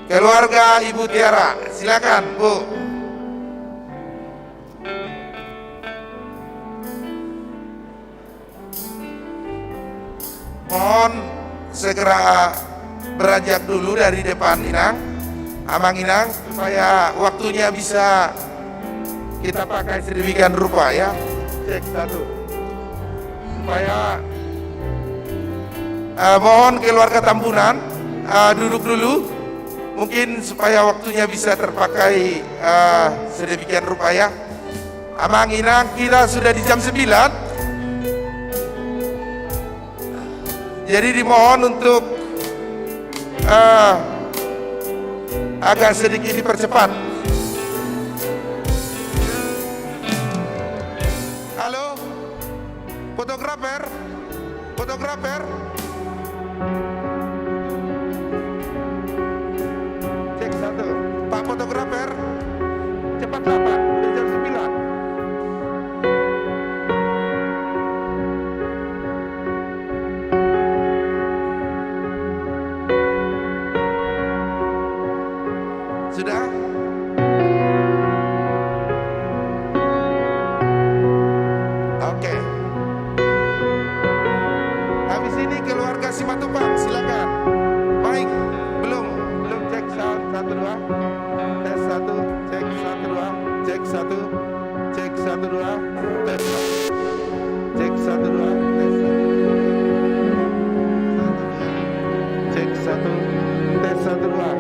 Keluarga Ibu Tiara, silakan Bu. Mohon segera beranjak dulu dari depan Inang, Amang Inang, supaya waktunya bisa kita pakai sedemikian rupa ya. Cek satu. Supaya mohon keluarga Tambunan duduk dulu, mungkin supaya waktunya bisa terpakai sedemikian rupa ya. Amang Inang, kita sudah di jam 9. Jadi dimohon untuk agak sedikit dipercepat. Halo, fotografer, fotografer. Cek satu, Pak fotografer, cepatlah Pak, udah jam 9. Sudah? Oke. Habis ini keluarga Simatupang, silakan. Baik, belum cek satu dua, tes satu, cek satu dua, cek satu, cek satu dua, tes cek satu dua, tes cek satu, tes satu dua.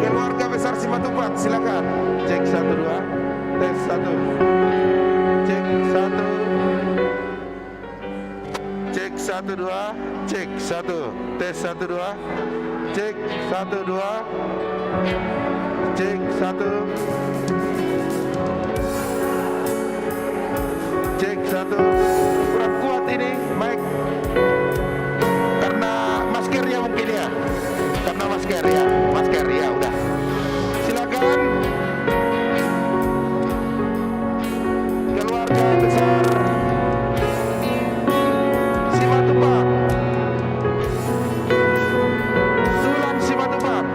Keluarga besar Simatupang, silakan. Cek satu dua, tes satu, cek satu, cek satu dua, cek satu, tes satu dua, cek satu dua, cek satu, cek satu. Kurang kuat ini mic karena maskernya mungkin ya, karena masker ya udah. Silakan keluarga besar Simatupang, Sulan Simatupang,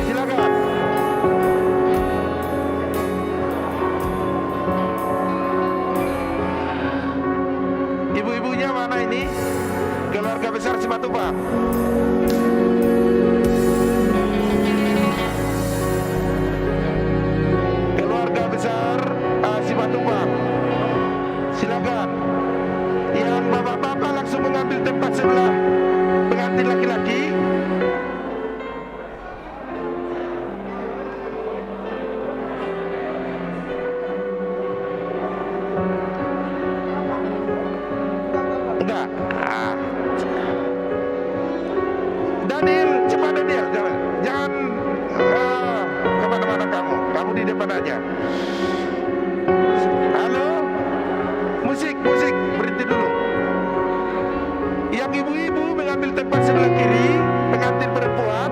silakan. Ibu-ibunya mana ini? Keluarga besar Simatupang. Besar Simatupang, silakan. Yang bapak-bapak langsung mengambil tempat sebelah pengantin laki-laki. Enggak. Daniel, cepat Daniel, jangan kemana-mana kamu di depan aja. Halo, musik, berhenti dulu. Yang ibu-ibu mengambil tempat sebelah kiri, pengantin perempuan.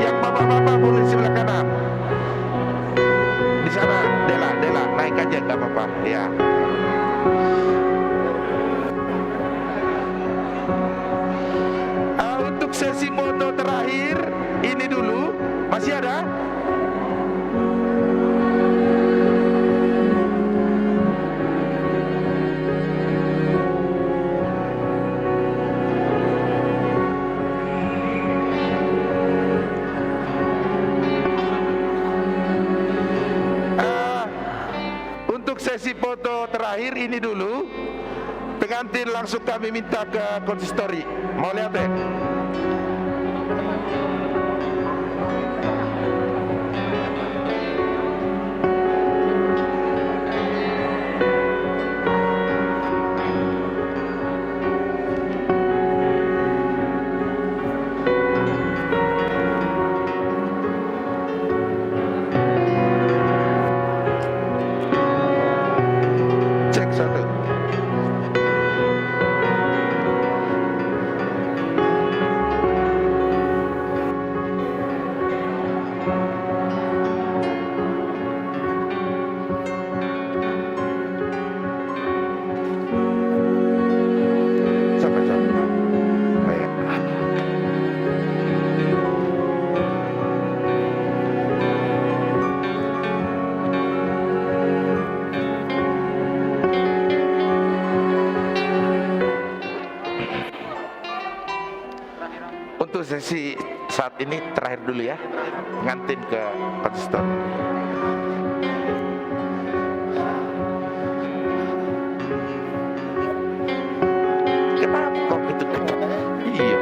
Yang bapak-bapak boleh sebelah kanan. Di sana, Dela, naik aja nggak apa-apa, ya. Untuk sesi foto terakhir, ini dulu, masih ada? Sesi foto terakhir ini dulu, pengantin langsung kami minta ke konsistori. Mau lihat deh? sesi saat ini terakhir dulu ya, ngantin ke konsistor. Kenapa kok gitu? Iya.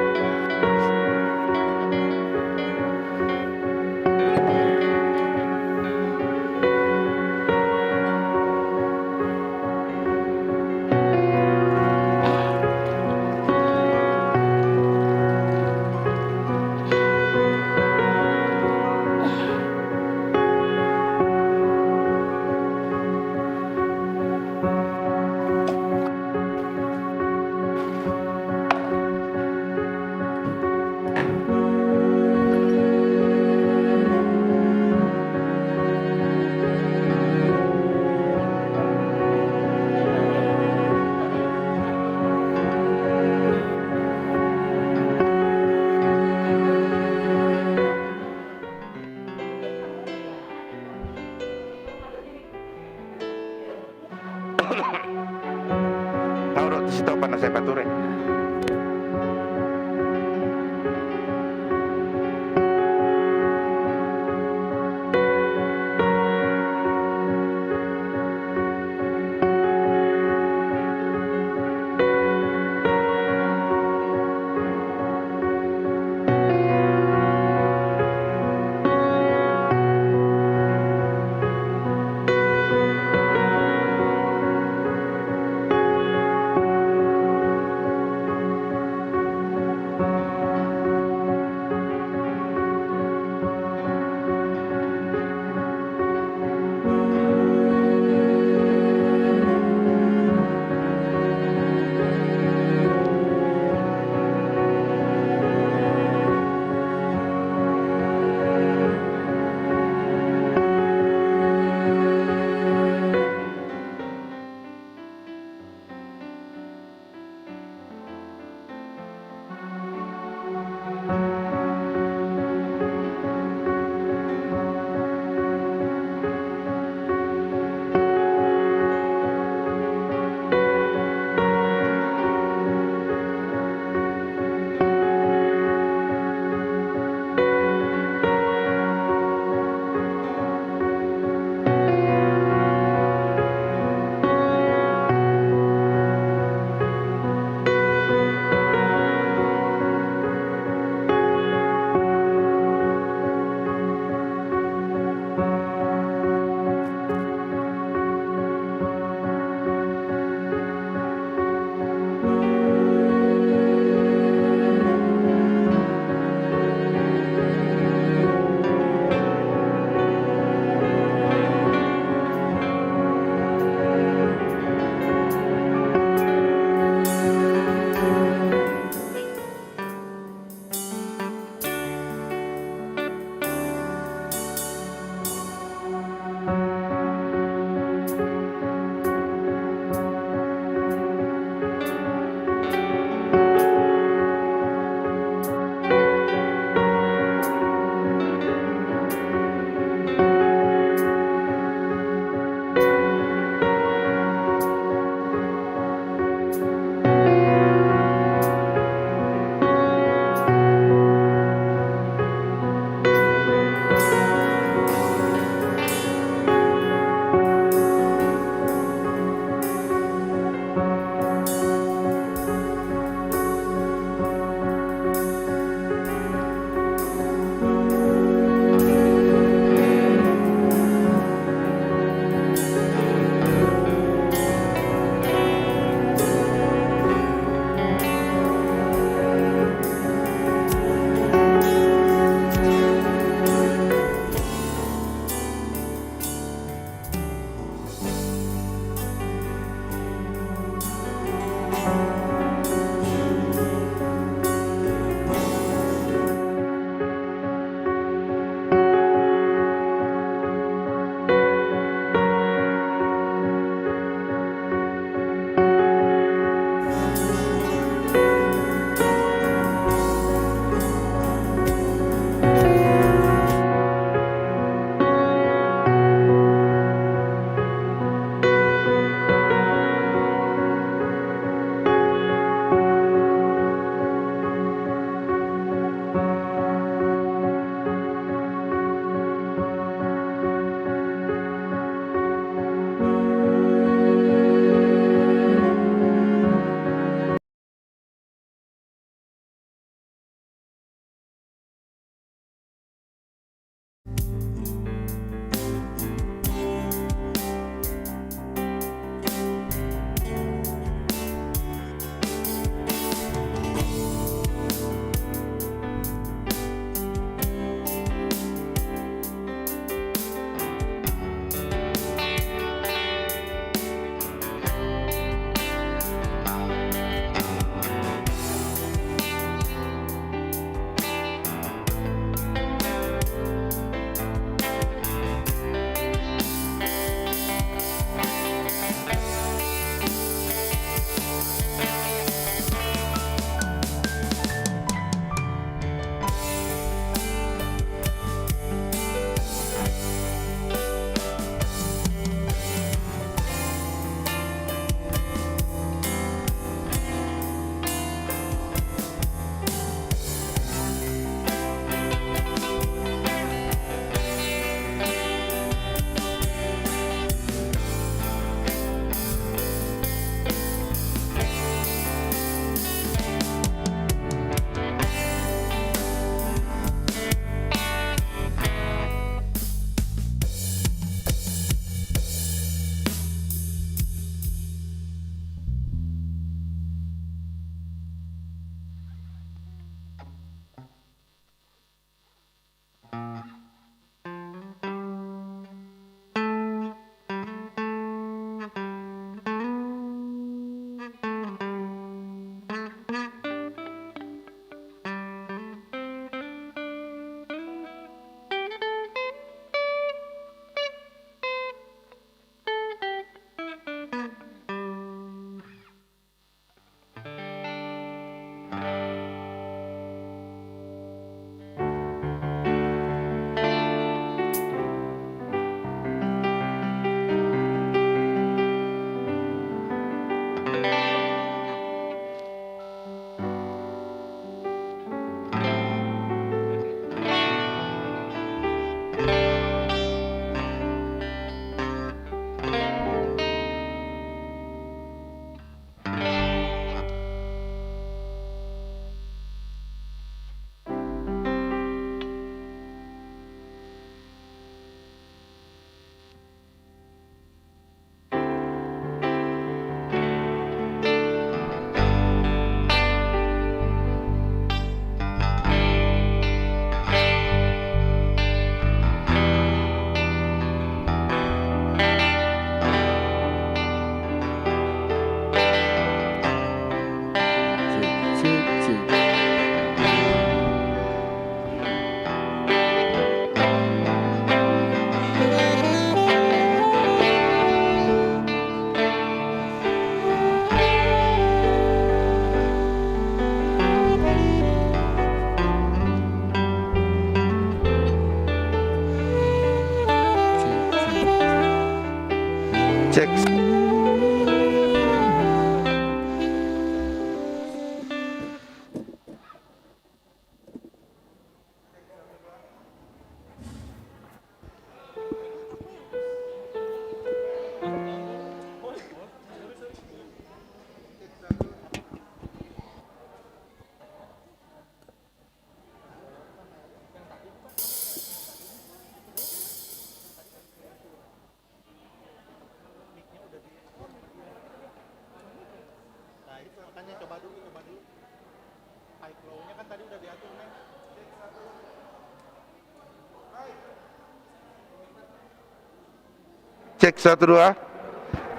cek 1 2,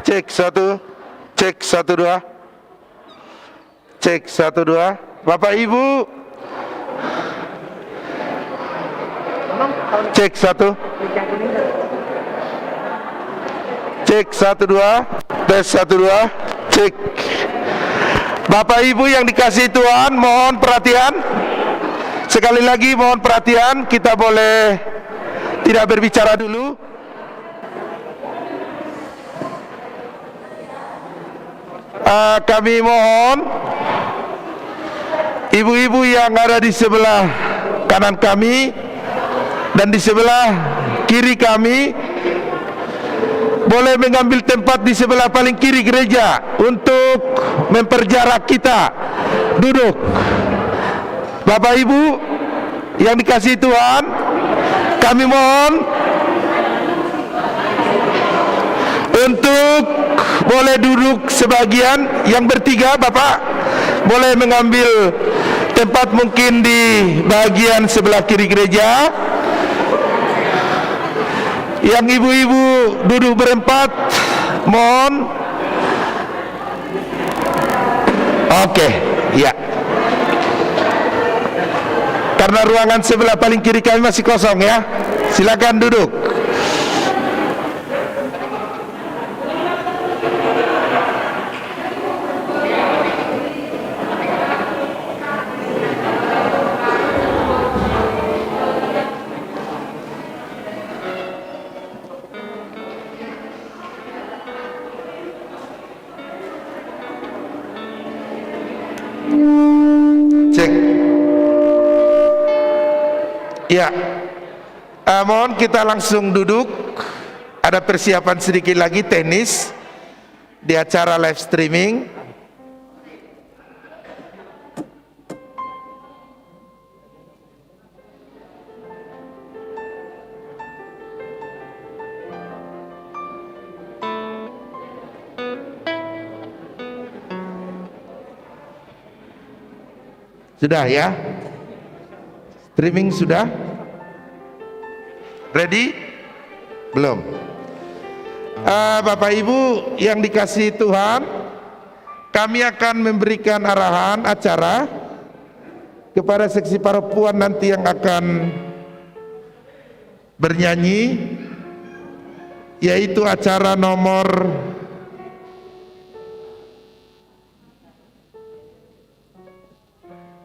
cek 1, cek 1 2, cek 1 2. Bapak Ibu, cek 1, cek 1 2, tes 1 2, cek. Bapak Ibu yang dikasihi Tuhan, mohon perhatian. Sekali lagi mohon perhatian, kita boleh tidak berbicara dulu. Kami mohon ibu-ibu yang ada di sebelah kanan kami dan di sebelah kiri kami boleh mengambil tempat di sebelah paling kiri gereja untuk memperjarak kita duduk. Bapak Ibu yang dikasihi Tuhan, kami mohon untuk boleh duduk sebagian, yang bertiga Bapak boleh mengambil tempat mungkin di bagian sebelah kiri gereja. Yang ibu-ibu duduk berempat, mohon. Oke, ya. Karena ruangan sebelah paling kiri kami masih kosong ya. Silakan duduk. Cek. Ya, mohon kita langsung duduk. Ada persiapan sedikit lagi teknis di acara live streaming. Sudah ya? Streaming sudah? Ready? Belum? Bapak Ibu yang dikasihi Tuhan, kami akan memberikan arahan acara kepada seksi perempuan nanti yang akan bernyanyi, yaitu acara nomor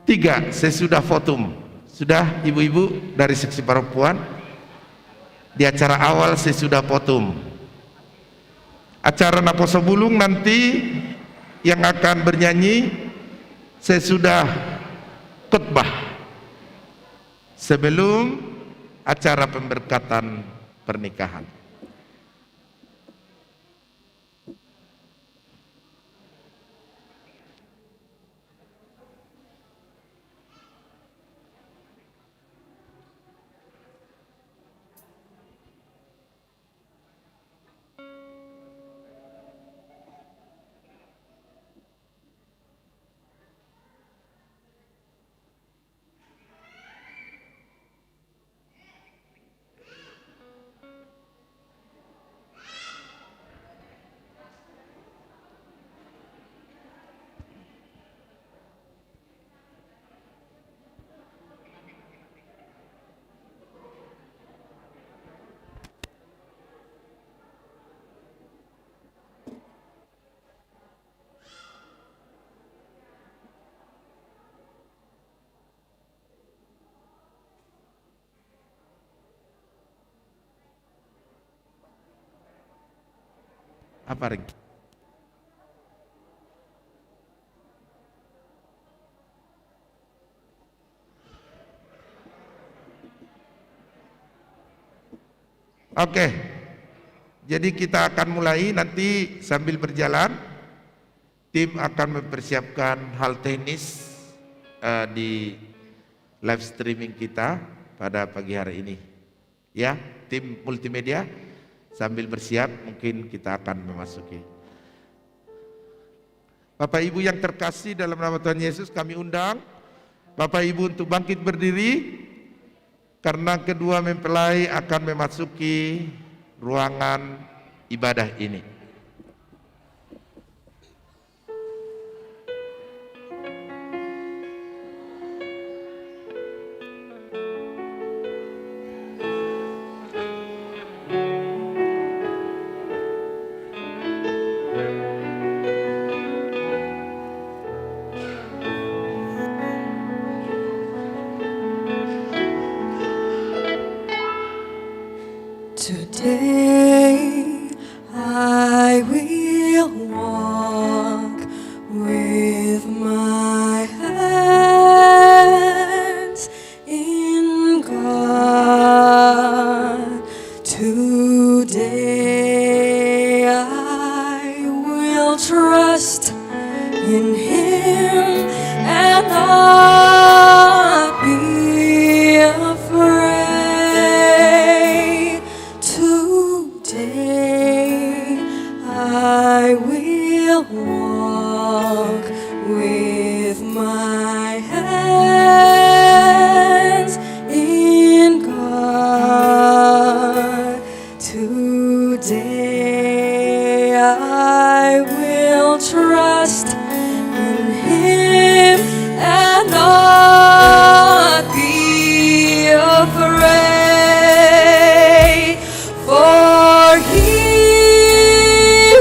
3 sesudah votum. Sudah ibu-ibu dari seksi perempuan di acara awal sesudah votum. Acara Naposo Bulung nanti yang akan bernyanyi sesudah khotbah sebelum acara pemberkatan pernikahan. Apa lagi? Oke, jadi kita akan mulai nanti sambil berjalan. Tim akan mempersiapkan hal teknis di live streaming kita pada pagi hari ini. Ya, tim multimedia sambil bersiap, mungkin kita akan memasuki. Bapak Ibu yang terkasih dalam nama Tuhan Yesus, kami undang Bapak Ibu untuk bangkit berdiri, karena kedua mempelai akan memasuki ruangan ibadah ini. Today I will walk with my hands in God. Today I will trust in Him and not be afraid. Today I will walk with my hands in God. Today I will trust in Him and not be afraid. For He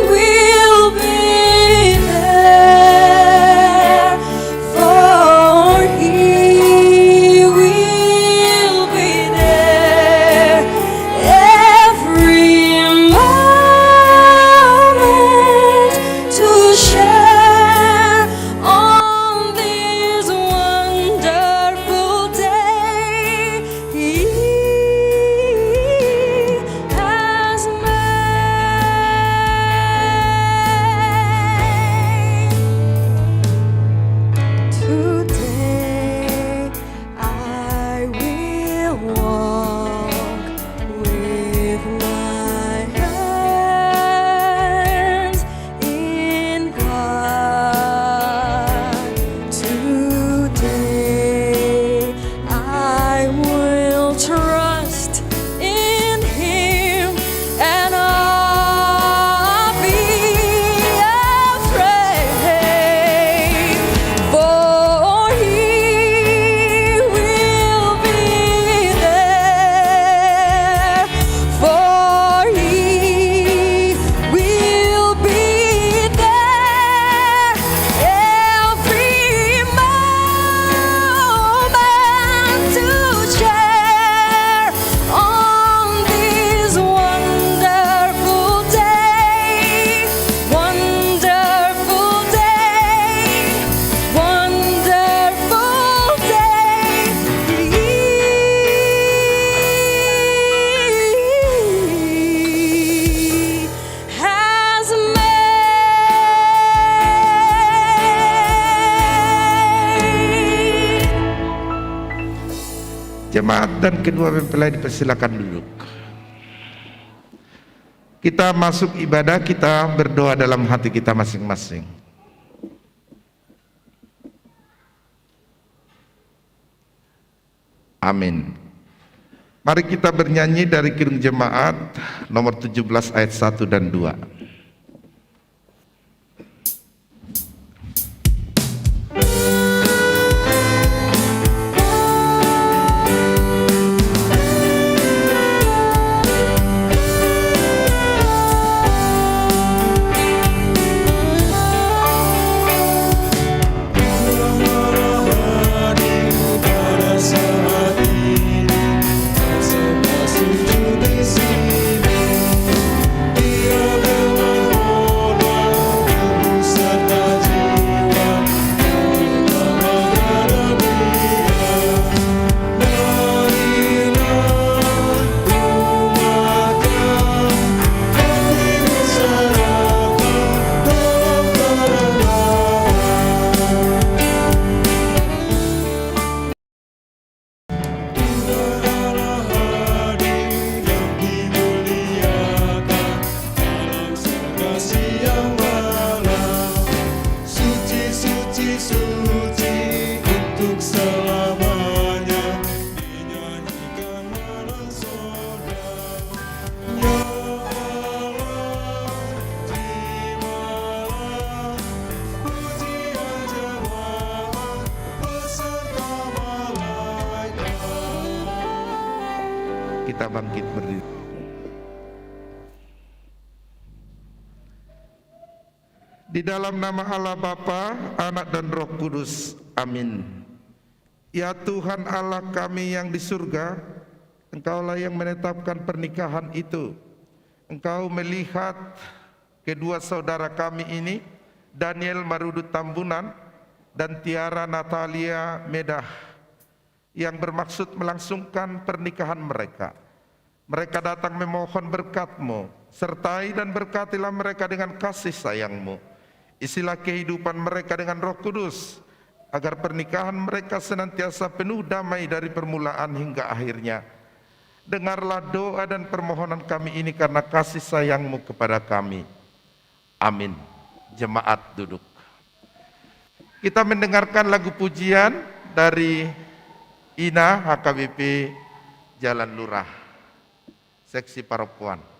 will be there. For He will be there every moment to share on this wonderful day He has made. Today I will walk with my hands in God. Today I will trust in Him and not be afraid. For He will be there. For He will be there every moment to share on this wonderful day. Wonderful day. Wonderful day He has made. Jemaat dan kedua mempelai dipersilakan duduk. Kita masuk ibadah, kita berdoa dalam hati kita masing-masing. Amin. Mari kita bernyanyi dari Kidung Jemaat nomor 17 ayat 1 dan 2. Dia Kita bangkit berdiri. Di dalam nama Allah Bapa, Anak dan Roh Kudus. Amin. Ya Tuhan Allah kami yang di surga, Engkaulah yang menetapkan pernikahan itu. Engkau melihat kedua saudara kami ini, Daniel Marudut Tambunan dan Tiara Natalia Medah, yang bermaksud melangsungkan pernikahan mereka. Mereka datang memohon berkat-Mu, sertai dan berkatilah mereka dengan kasih sayang-Mu. Isilah kehidupan mereka dengan Roh Kudus, agar pernikahan mereka senantiasa penuh damai dari permulaan hingga akhirnya. Dengarlah doa dan permohonan kami ini karena kasih sayang-Mu kepada kami. Amin. Jemaat duduk. Kita mendengarkan lagu pujian dari Ina HKBP Jalan Lurah, seksi perempuan.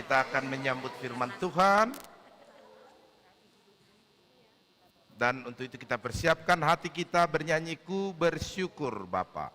kita akan menyambut firman Tuhan. Dan untuk itu kita persiapkan hati kita bernyanyi Ku Bersyukur Bapa.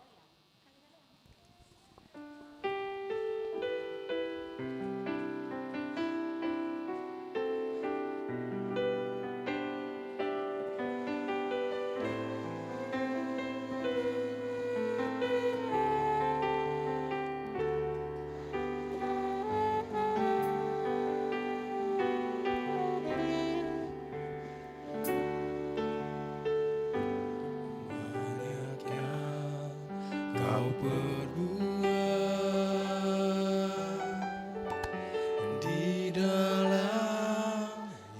Kau berbuat di dalam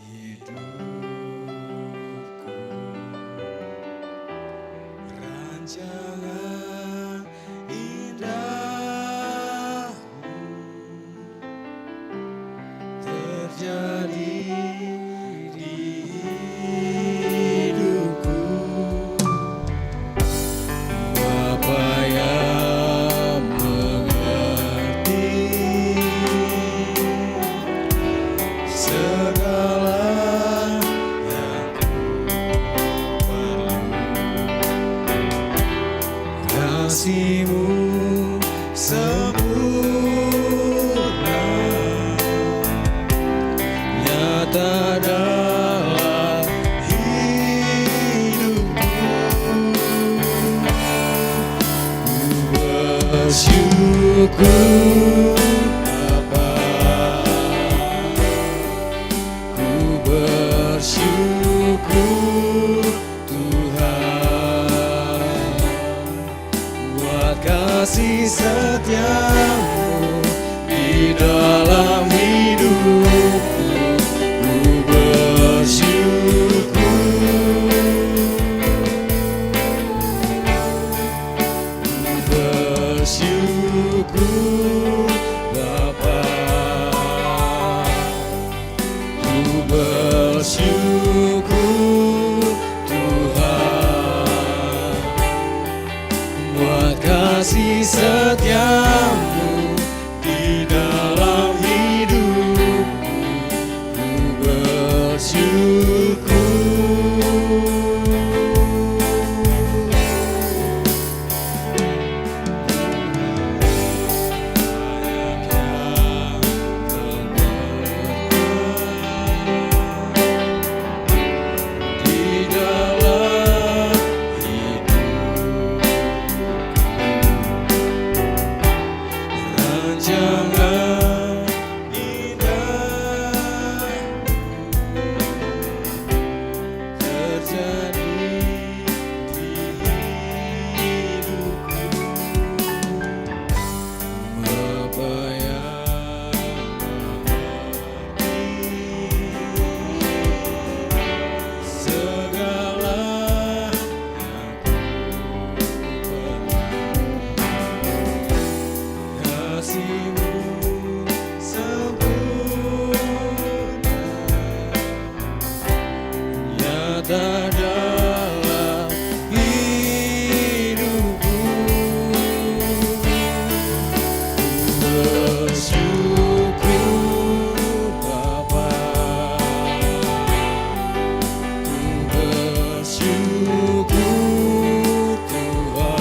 hidupku, rancangan indahmu terjadi di hidupku. Bapa yang mengerti segala yang ku perlu, kasih-Mu sempurna nyata dalam hidupku. Bersyukur Bapa, ku bersyukur Tuhan buat kasih setia-Mu di dalam hidupku. Ku bersyukur Bapa, ku bersyukur Tuhan buat kasih setia-Mu di dalam hidupku. Ku bersyukur. Di dalam rancangan indahmu terjadi di hidupku. Bapa yang mengerti segala yang ku perlu, kasih-Mu sempurna nyata dalam hidupku. Bersyukur Bapa, ku bersyukur Tuhan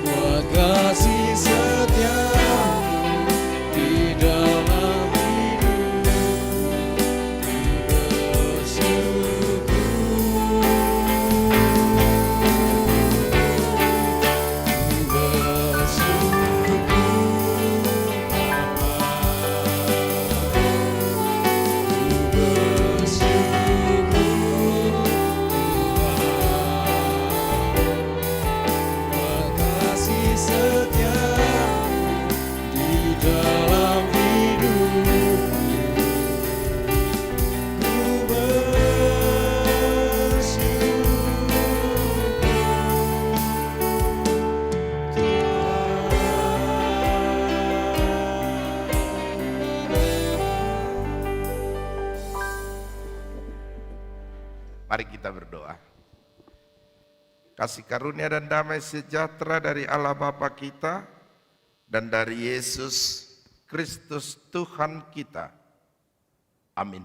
buat kasih setia-Mu di dalam hidupku. Mari kita berdoa. Kasih karunia dan damai sejahtera dari Allah Bapa kita dan dari Yesus Kristus Tuhan kita. Amin.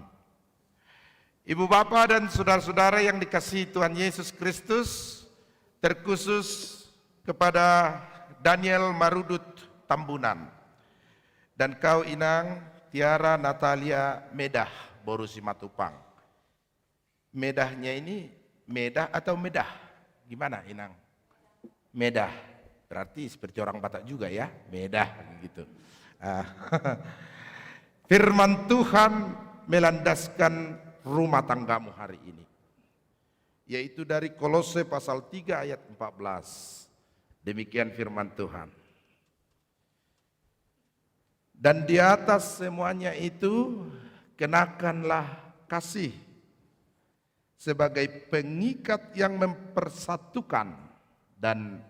Ibu bapak dan saudara-saudara yang dikasihi Tuhan Yesus Kristus, terkhusus kepada Daniel Marudut Tambunan, dan kau Inang Tiara Natalia Medah Boru Simatupang. Medahnya ini Medah atau Medah? Gimana Inang? Medah, berarti seperti orang Batak juga ya, Medah gitu. Firman Tuhan melandaskan rumah tanggamu hari ini, yaitu dari Kolose pasal 3 ayat 14. Demikian firman Tuhan. Dan di atas semuanya itu kenakanlah kasih sebagai pengikat yang mempersatukan dan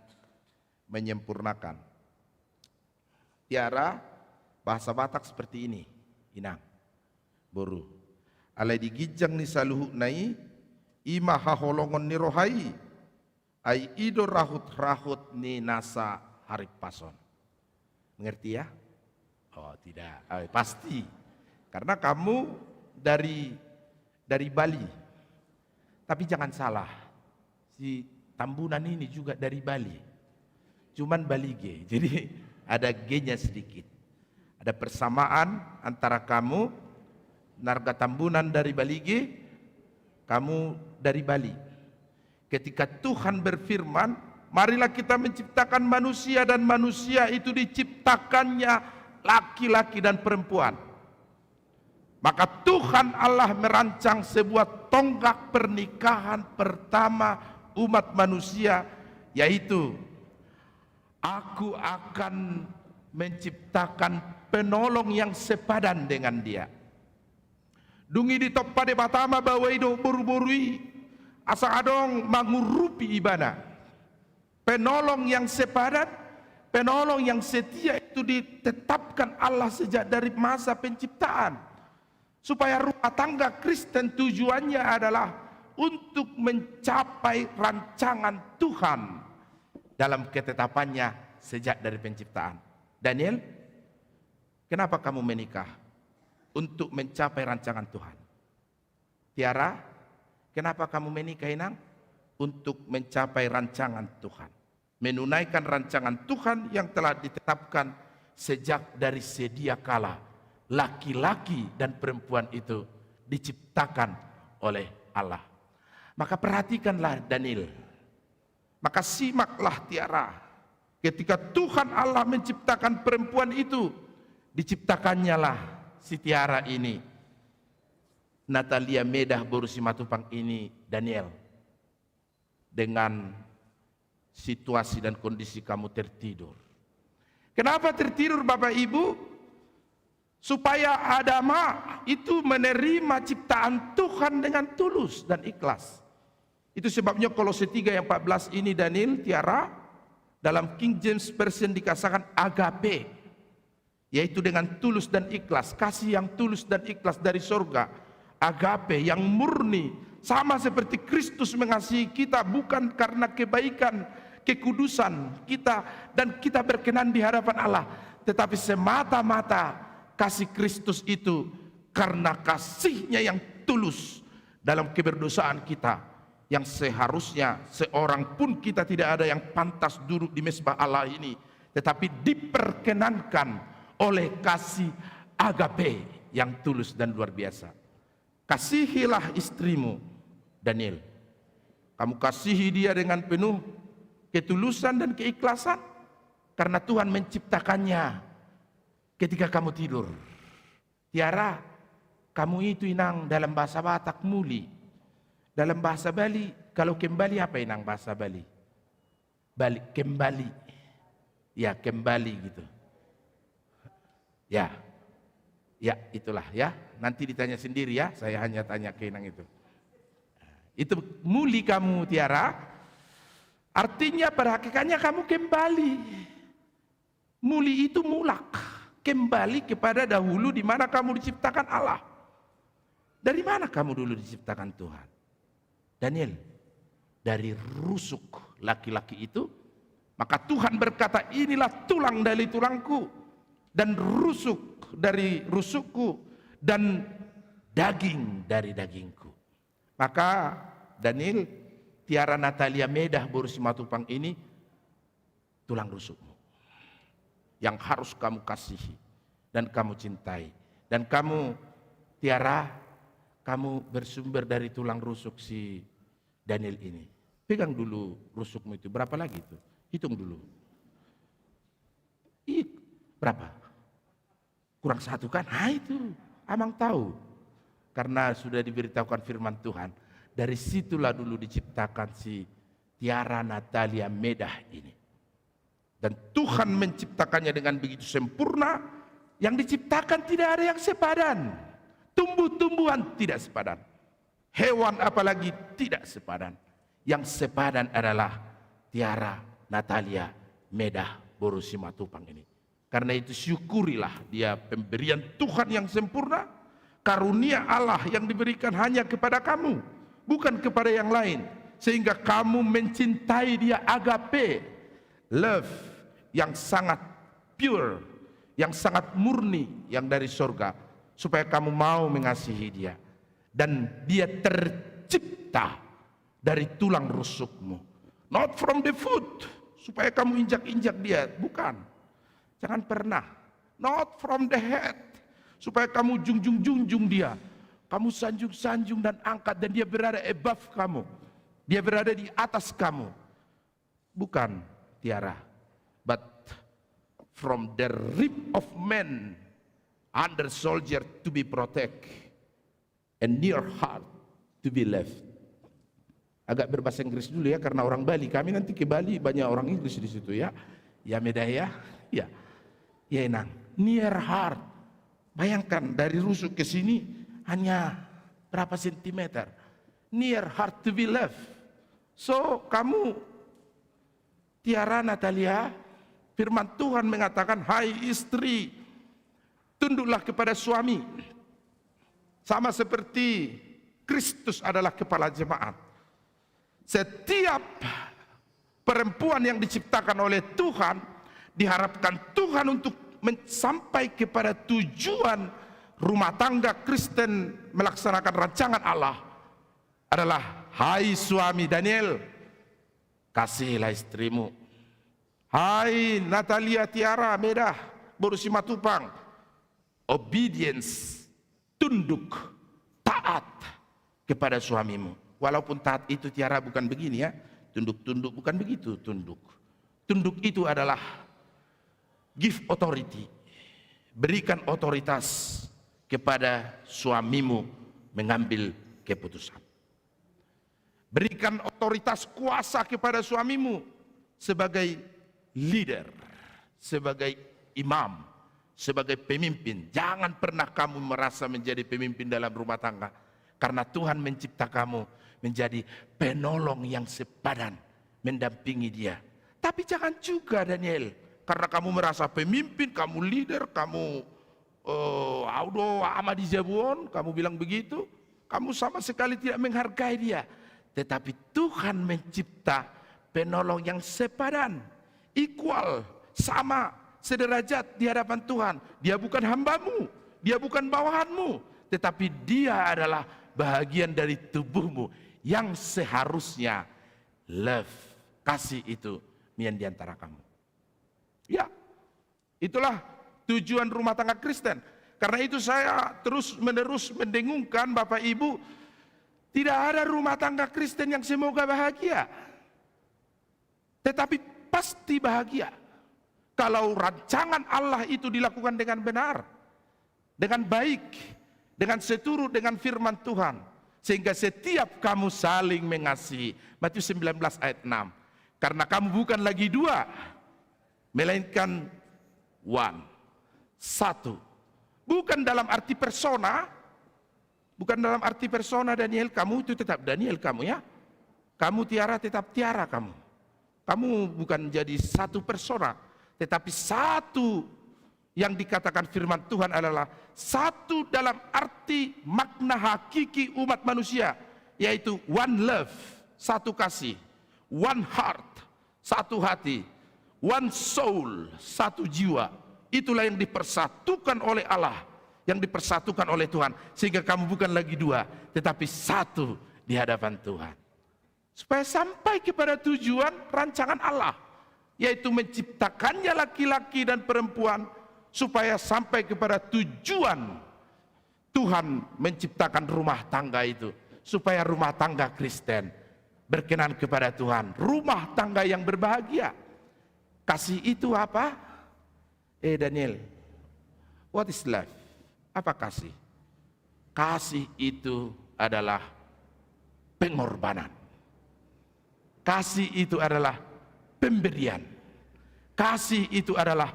menyempurnakan. Tiara, bahasa Batak seperti ini, Inang, Boru. Alai digijang ni saluhu nai, ima haholongon ni rohai, ai ido rahut-rahut ni nasa harip pason. Mengerti ya? Oh tidak, pasti. Karena kamu dari Bali. Tapi jangan salah, si Tambunan ini juga dari Bali. Cuman Bali G, jadi ada G-nya sedikit. Ada persamaan antara kamu Narga Tambunan dari Bali G, kamu dari Bali. Ketika Tuhan berfirman, marilah kita menciptakan manusia dan manusia itu diciptakannya laki-laki dan perempuan. Maka Tuhan Allah merancang sebuah tonggak pernikahan pertama umat manusia, yaitu aku akan menciptakan penolong yang sepadan dengan dia. Dungi di top pada batama bawa ido buru-burui asa adong mangurupi ibana. Penolong yang sepadan, penolong yang setia itu ditetapkan Allah sejak dari masa penciptaan. Supaya rumah tangga Kristen tujuannya adalah untuk mencapai rancangan Tuhan dalam ketetapannya sejak dari penciptaan. Daniel, kenapa kamu menikah? Untuk mencapai rancangan Tuhan. Tiara, kenapa kamu menikah Inang? Untuk mencapai rancangan Tuhan. Menunaikan rancangan Tuhan yang telah ditetapkan sejak dari sedia kala. Laki-laki dan perempuan itu diciptakan oleh Allah. Maka perhatikanlah Daniel. Maka simaklah Tiara. Ketika Tuhan Allah menciptakan perempuan itu, diciptakannya lah si Tiara ini, Natalia Medah Boru Simatupang ini, Daniel, dengan situasi dan kondisi kamu tertidur. Kenapa tertidur Bapak Ibu? Supaya Adama itu menerima ciptaan Tuhan dengan tulus dan ikhlas. Itu sebabnya Kolose 3 yang 14 ini Daniel, Tiara, dalam King James Version dikatakan agape, yaitu dengan tulus dan ikhlas, kasih yang tulus dan ikhlas dari sorga, agape yang murni, sama seperti Kristus mengasihi kita bukan karena kebaikan, kekudusan kita dan kita berkenan di hadapan Allah, tetapi semata-mata kasih Kristus itu karena kasihnya yang tulus dalam keberdosaan kita, yang seharusnya seorang pun kita tidak ada yang pantas duduk di mezbah Allah ini, tetapi diperkenankan oleh kasih agape yang tulus dan luar biasa. Kasihilah istrimu, Daniel. Kamu kasihi dia dengan penuh ketulusan dan keikhlasan, karena Tuhan menciptakannya ketika kamu tidur. Tiara, kamu itu Inang dalam bahasa Batak muli. Dalam bahasa Bali, kalau kembali apa Inang bahasa Bali? Bali, kembali. Ya, kembali gitu. Ya, itulah ya. Nanti ditanya sendiri ya. Saya hanya tanya ke Inang itu. Itu muli kamu Tiara. Artinya pada hakikatnya kamu kembali. Muli itu mulak. Kembali kepada dahulu di mana kamu diciptakan Allah. Dari mana kamu dulu diciptakan Tuhan? Daniel, dari rusuk laki-laki itu. Maka Tuhan berkata, inilah tulang dari tulangku, dan rusuk dari rusukku, dan daging dari dagingku. Maka Daniel, tiara Natalia Medah Borusimatupang ini tulang rusukmu yang harus kamu kasihi dan kamu cintai. Dan kamu, tiara, kamu bersumber dari tulang rusuk si Daniel ini. Pegang dulu rusukmu itu, berapa lagi itu? Hitung dulu. Berapa? Kurang satu kan? Nah itu, Amang tahu. Karena sudah diberitahukan firman Tuhan. Dari situlah dulu diciptakan si tiara Natalia Medah ini. Dan Tuhan menciptakannya dengan begitu sempurna. Yang diciptakan tidak ada yang sepadan. Tumbuh-tumbuhan tidak sepadan. Hewan apalagi tidak sepadan. Yang sepadan adalah tiara Natalia Medah Borusimatupang ini. Karena itu syukurilah dia pemberian Tuhan yang sempurna. Karunia Allah yang diberikan hanya kepada kamu, bukan kepada yang lain. Sehingga kamu mencintai dia agape, love yang sangat pure, yang sangat murni, yang dari surga. Supaya kamu mau mengasihi dia. Dan dia tercipta dari tulang rusukmu. Not from the foot, supaya kamu injak-injak dia, bukan. Jangan pernah. Not from the head, supaya kamu junjung-junjung dia. Kamu sanjung-sanjung dan angkat, dan dia berada above kamu. Dia berada di atas kamu. Bukan, tiara. But from the rib of man, under soldier to be protect, and near heart to be left. Agak berbahasa Inggris dulu ya, karena orang Bali. Kami nanti ke Bali banyak orang Inggris di situ ya. Ya Medah ya. Ya. Ya Enang. Near heart. Bayangkan dari rusuk ke sini hanya berapa sentimeter. Near heart to be left. So kamu, tiara Natalia, firman Tuhan mengatakan, hai istri, tunduklah kepada suami. Sama seperti Kristus adalah kepala jemaat. Setiap perempuan yang diciptakan oleh Tuhan, diharapkan Tuhan untuk sampai kepada tujuan rumah tangga Kristen melaksanakan rancangan Allah adalah, hai suami Daniel, kasihilah istrimu. Hai Natalia Tiara Medah Borusimatupang, obedience, tunduk, taat kepada suamimu. Walaupun taat itu Tiara bukan begini ya, tunduk-tunduk bukan begitu, tunduk. Tunduk itu adalah give authority, berikan otoritas kepada suamimu mengambil keputusan. Berikan otoritas kuasa kepada suamimu sebagai leader, sebagai imam, sebagai pemimpin. Jangan pernah kamu merasa menjadi pemimpin dalam rumah tangga, karena Tuhan mencipta kamu menjadi penolong yang sepadan, mendampingi dia. Tapi jangan juga Daniel, karena kamu merasa pemimpin, kamu leader, kamu audo amadi jabuon, kamu bilang begitu, kamu sama sekali tidak menghargai dia. Tetapi Tuhan mencipta penolong yang sepadan, equal, sama, sederajat di hadapan Tuhan. Dia bukan hambamu, dia bukan bawahanmu, tetapi dia adalah bahagian dari tubuhmu yang seharusnya love, kasih itu di antara kamu. Ya, itulah tujuan rumah tangga Kristen. Karena itu saya terus-menerus mendengungkan Bapak Ibu, tidak ada rumah tangga Kristen yang semoga bahagia. Tetapi pasti bahagia kalau rancangan Allah itu dilakukan dengan benar, dengan baik, dengan seturut dengan firman Tuhan. Sehingga setiap kamu saling mengasihi. Matius 19 ayat 6. Karena kamu bukan lagi dua, melainkan one, satu. Bukan dalam arti persona, bukan dalam arti persona Daniel, kamu itu tetap Daniel kamu ya. Kamu Tiara tetap Tiara kamu. Kamu bukan jadi satu persona, tetapi satu yang dikatakan firman Tuhan adalah satu dalam arti makna hakiki umat manusia, yaitu one love, satu kasih, one heart, satu hati, one soul, satu jiwa, Itulah yang dipersatukan oleh Allah, yang dipersatukan oleh Tuhan, sehingga kamu bukan lagi dua, tetapi satu di hadapan Tuhan. Supaya sampai kepada tujuan rancangan Allah, yaitu menciptakannya laki-laki dan perempuan, supaya sampai kepada tujuan Tuhan menciptakan rumah tangga itu, supaya rumah tangga Kristen berkenan kepada Tuhan, rumah tangga yang berbahagia. Kasih itu apa? Daniel, what is love? Apa kasih? Kasih itu adalah pengorbanan. Kasih itu adalah pemberian. Kasih itu adalah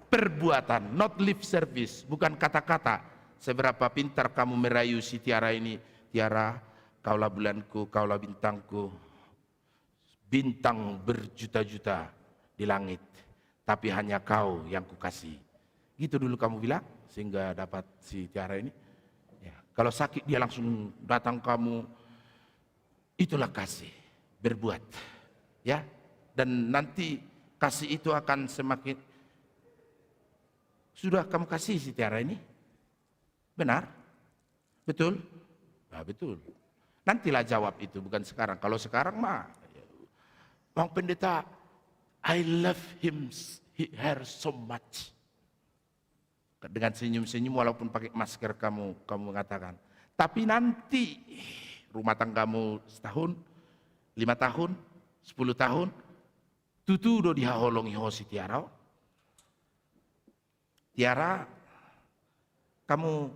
perbuatan, not lip service, bukan kata-kata. Seberapa pintar kamu merayu si Tiara ini. Tiara, kaulah bulanku, kaulah bintangku. Bintang berjuta-juta di langit, tapi hanya kau yang kukasih. Gitu dulu kamu bilang, sehingga dapat si Tiara ini. Ya, kalau sakit dia langsung datang kamu. Itulah kasih, berbuat. Ya, dan nanti kasih itu akan semakin. Sudah kamu kasih si Tiara ini? Benar? Betul? Nah, betul. Nantilah jawab itu, bukan sekarang. Kalau sekarang mah, Bang Pendeta, I love her so much. Dengan senyum-senyum walaupun pakai masker kamu mengatakan. Tapi nanti rumah tanggamu setahun, 5 tahun, 10 tahun, tutu do dihaholongi hosi Tiara. Tiara, kamu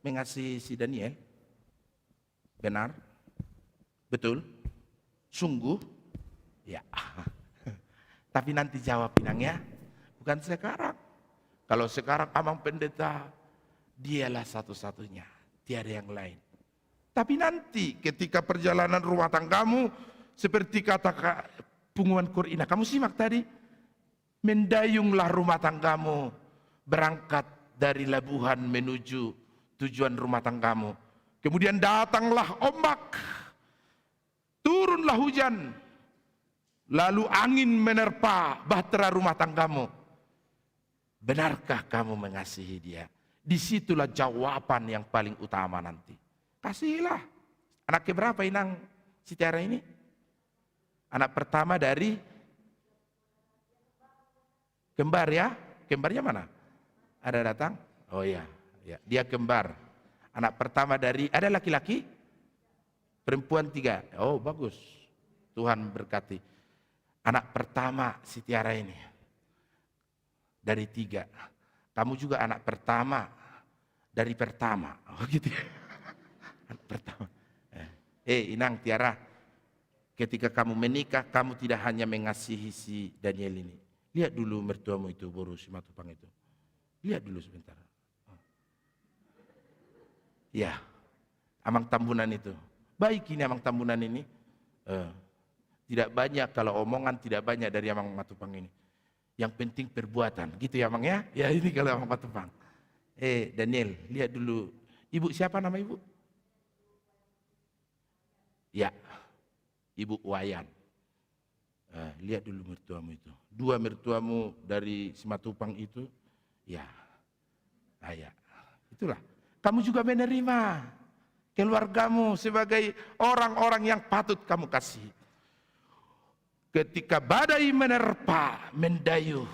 mengasihi si Daniel? Benar? Betul? Sungguh? Ya. Tapi nanti jawab Inangnya, bukan sekarang. Kalau sekarang Abang Pendeta, dialah satu-satunya, tiada yang lain. Tapi nanti ketika perjalanan rumah tanggamu, seperti kata pengumuman Qur'ina, kamu simak tadi, mendayunglah rumah tanggamu, berangkat dari Labuhan menuju tujuan rumah tanggamu. Kemudian datanglah ombak, turunlah hujan, lalu angin menerpa bahtera rumah tanggamu. Benarkah kamu mengasihi dia? Disitulah jawaban yang paling utama nanti. Kasihilah. Anak keberapa Inang si Tiara ini? Anak pertama dari kembar ya? Kembarnya mana? Ada datang? Oh iya, ya. Dia kembar. Anak pertama dari, ada laki-laki? Perempuan 3. Oh bagus. Tuhan berkati. Anak pertama si Tiara ini. Dari 3. Kamu juga anak pertama. Dari pertama. Oh gitu ya. Anak pertama. Inang, Tiara. Ketika kamu menikah, kamu tidak hanya mengasihi si Daniel ini. Lihat dulu mertuamu itu, Boru Simatupang itu. Lihat dulu sebentar. Ya, Amang Tambunan itu. Baik ini Amang Tambunan ini. Tidak banyak, kalau omongan tidak banyak dari Amang Matupang ini. Yang penting perbuatan. Gitu ya Amang ya? Ya ini kalau Amang Matupang. Daniel, lihat dulu. Ibu siapa nama ibu? Ya, Ibu Wayan. Lihat dulu mertuamu itu. 2 mertuamu dari Simatupang itu. Ya, ya, itulah. Kamu juga menerima keluargamu sebagai orang-orang yang patut kamu kasih. Ketika badai menerpa, mendayuh,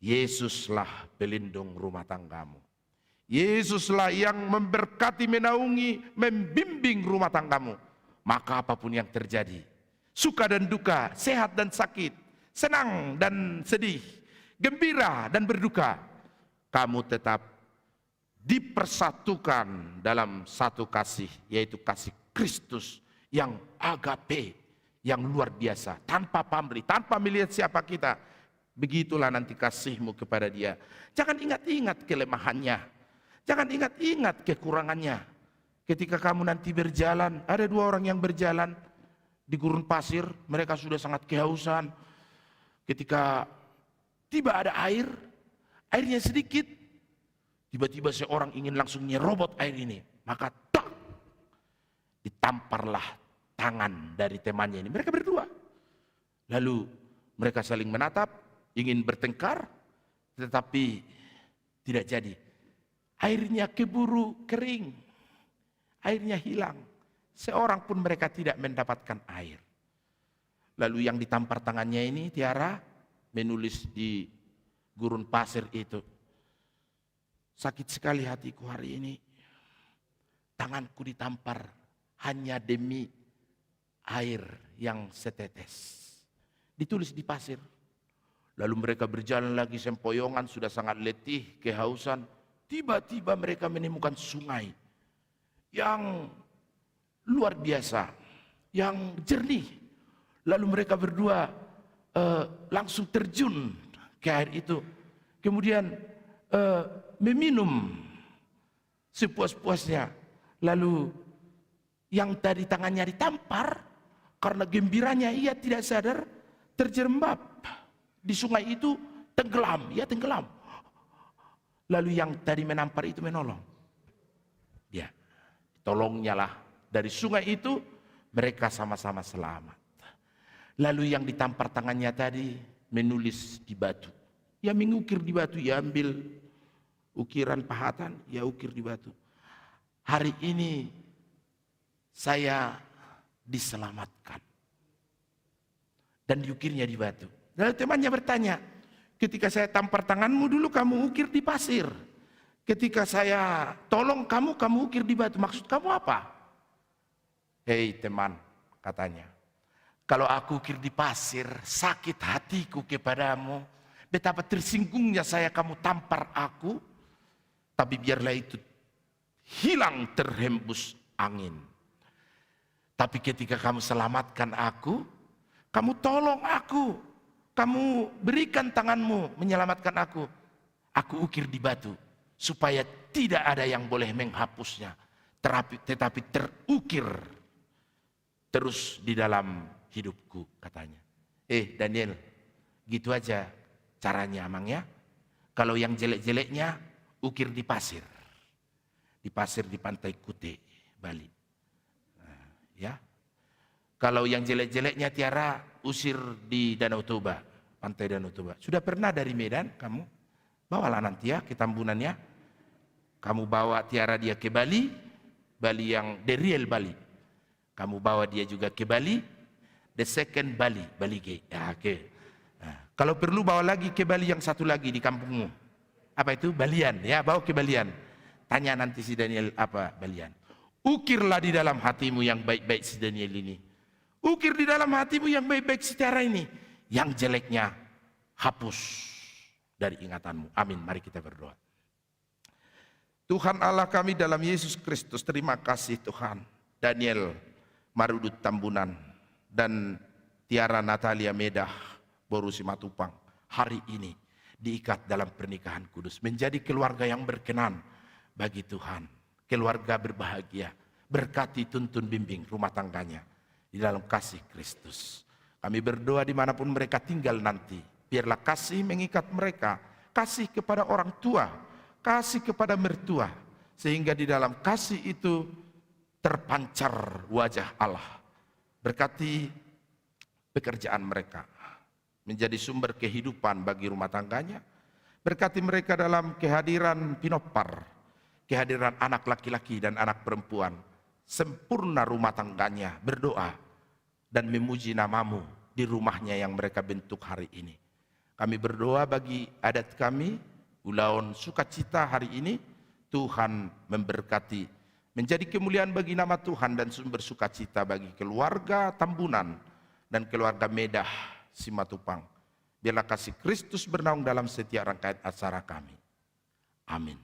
Yesuslah pelindung rumah tanggamu. Yesuslah yang memberkati, menaungi, membimbing rumah tanggamu. Maka apapun yang terjadi, suka dan duka, sehat dan sakit, senang dan sedih, gembira dan berduka, kamu tetap dipersatukan dalam satu kasih, yaitu kasih Kristus yang agape, yang luar biasa, tanpa pamrih, tanpa melihat siapa kita. Begitulah nanti kasihmu kepada dia. Jangan ingat-ingat kelemahannya, jangan ingat-ingat kekurangannya. Ketika kamu nanti berjalan, ada 2 orang yang berjalan di gurun pasir, mereka sudah sangat kehausan. Ketika tiba ada air, airnya sedikit, tiba-tiba seorang ingin langsung nyerobot air ini, maka tak, ditamparlah tangan dari temannya ini. Mereka berdua. Lalu mereka saling menatap, ingin bertengkar. Tetapi tidak jadi. Airnya keburu kering. Airnya hilang. Seorang pun mereka tidak mendapatkan air. Lalu yang ditampar tangannya ini, Tiara menulis di gurun pasir itu. Sakit sekali hatiku hari ini. Tanganku ditampar hanya demi air yang setetes. Ditulis di pasir. Lalu mereka berjalan lagi sempoyongan, sudah sangat letih, kehausan. Tiba-tiba mereka menemukan sungai yang luar biasa, yang jernih. Lalu mereka berdua langsung terjun ke air itu. Kemudian meminum sepuas-puasnya. Lalu yang tadi tangannya ditampar, karena gembiranya ia tidak sadar, terjerembab di sungai itu, tenggelam, ia tenggelam. Lalu yang tadi menampar itu menolong. Dia tolongnya lah. Dari sungai itu mereka sama-sama selamat. Lalu yang ditampar tangannya tadi menulis di batu. Ya mengukir di batu, ya ambil ukiran pahatan, ya ukir di batu. Hari ini saya diselamatkan. Dan diukirnya di batu. Lalu temannya bertanya, ketika saya tampar tanganmu dulu kamu ukir di pasir. Ketika saya tolong kamu ukir di batu. Maksud kamu apa? Hei teman, katanya. Kalau aku ukir di pasir, sakit hatiku kepadamu. Betapa tersinggungnya saya kamu tampar aku. Tapi biarlah itu hilang terhembus angin. Tapi ketika kamu selamatkan aku, kamu tolong aku. Kamu berikan tanganmu menyelamatkan aku. Aku ukir di batu. Supaya tidak ada yang boleh menghapusnya. Tetapi terukir terus di dalam hidupku, katanya. Daniel, gitu aja caranya emangnya. Kalau yang jelek-jeleknya ukir di pasir. Di pasir di Pantai Kute, Bali. Nah, ya. Kalau yang jelek-jeleknya Tiara usir di Danau Toba, Pantai Danau Toba. Sudah pernah dari Medan kamu? Bawalah nanti ya ke Tambunannya. Kamu bawa Tiara dia ke Bali, Bali yang the real Bali. Kamu bawa dia juga ke Bali, the second Bali, Bali Gay. Ya, oke. Nah, kalau perlu bawa lagi ke Bali yang satu lagi di kampungmu. Apa itu? Balian. Ya, bawa ke Balian. Tanya nanti si Daniel apa Balian. Ukirlah di dalam hatimu yang baik-baik si Daniel ini. Ukir di dalam hatimu yang baik-baik si Tiara ini. Yang jeleknya hapus dari ingatanmu. Amin. Mari kita berdoa. Tuhan Allah kami dalam Yesus Kristus, terima kasih Tuhan. Daniel Marudut Tambunan dan Tiara Natalia Medah Boru Simatupang hari ini diikat dalam pernikahan kudus. Menjadi keluarga yang berkenan bagi Tuhan. Keluarga berbahagia. Berkati, tuntun, bimbing rumah tangganya di dalam kasih Kristus. Kami berdoa dimanapun mereka tinggal nanti. Biarlah kasih mengikat mereka. Kasih kepada orang tua. Kasih kepada mertua. Sehingga di dalam kasih itu terpancar wajah Allah. Berkati pekerjaan mereka. Menjadi sumber kehidupan bagi rumah tangganya. Berkati mereka dalam kehadiran pinopar. Kehadiran anak laki-laki dan anak perempuan. Sempurna rumah tangganya. Berdoa dan memuji namamu di rumahnya yang mereka bentuk hari ini. Kami berdoa bagi adat kami, Ulaun Sukacita hari ini, Tuhan memberkati, menjadi kemuliaan bagi nama Tuhan dan sumber sukacita bagi keluarga Tambunan dan keluarga Medah Simatupang. Biarlah kasih Kristus bernaung dalam setiap rangkaian acara kami. Amin.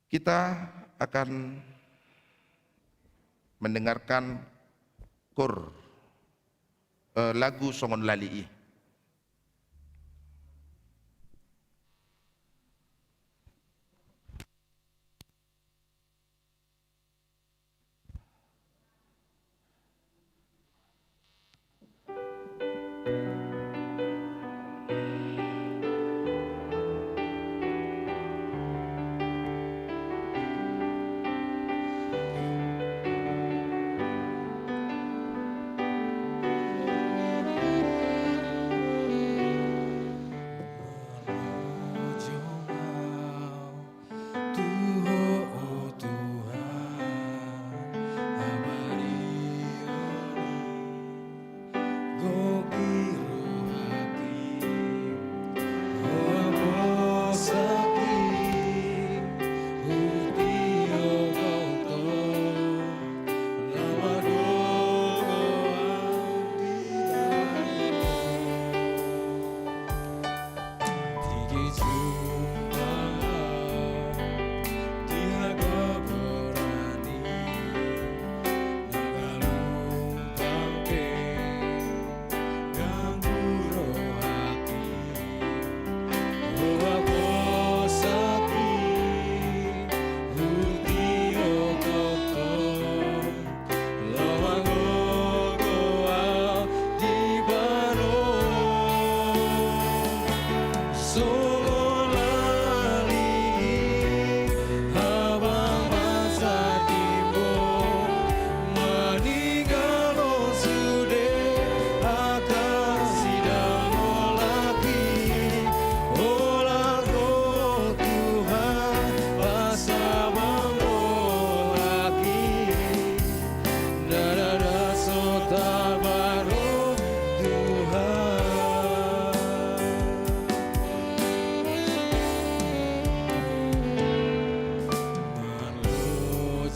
Kita akan mendengarkan lagu Songon Lalii.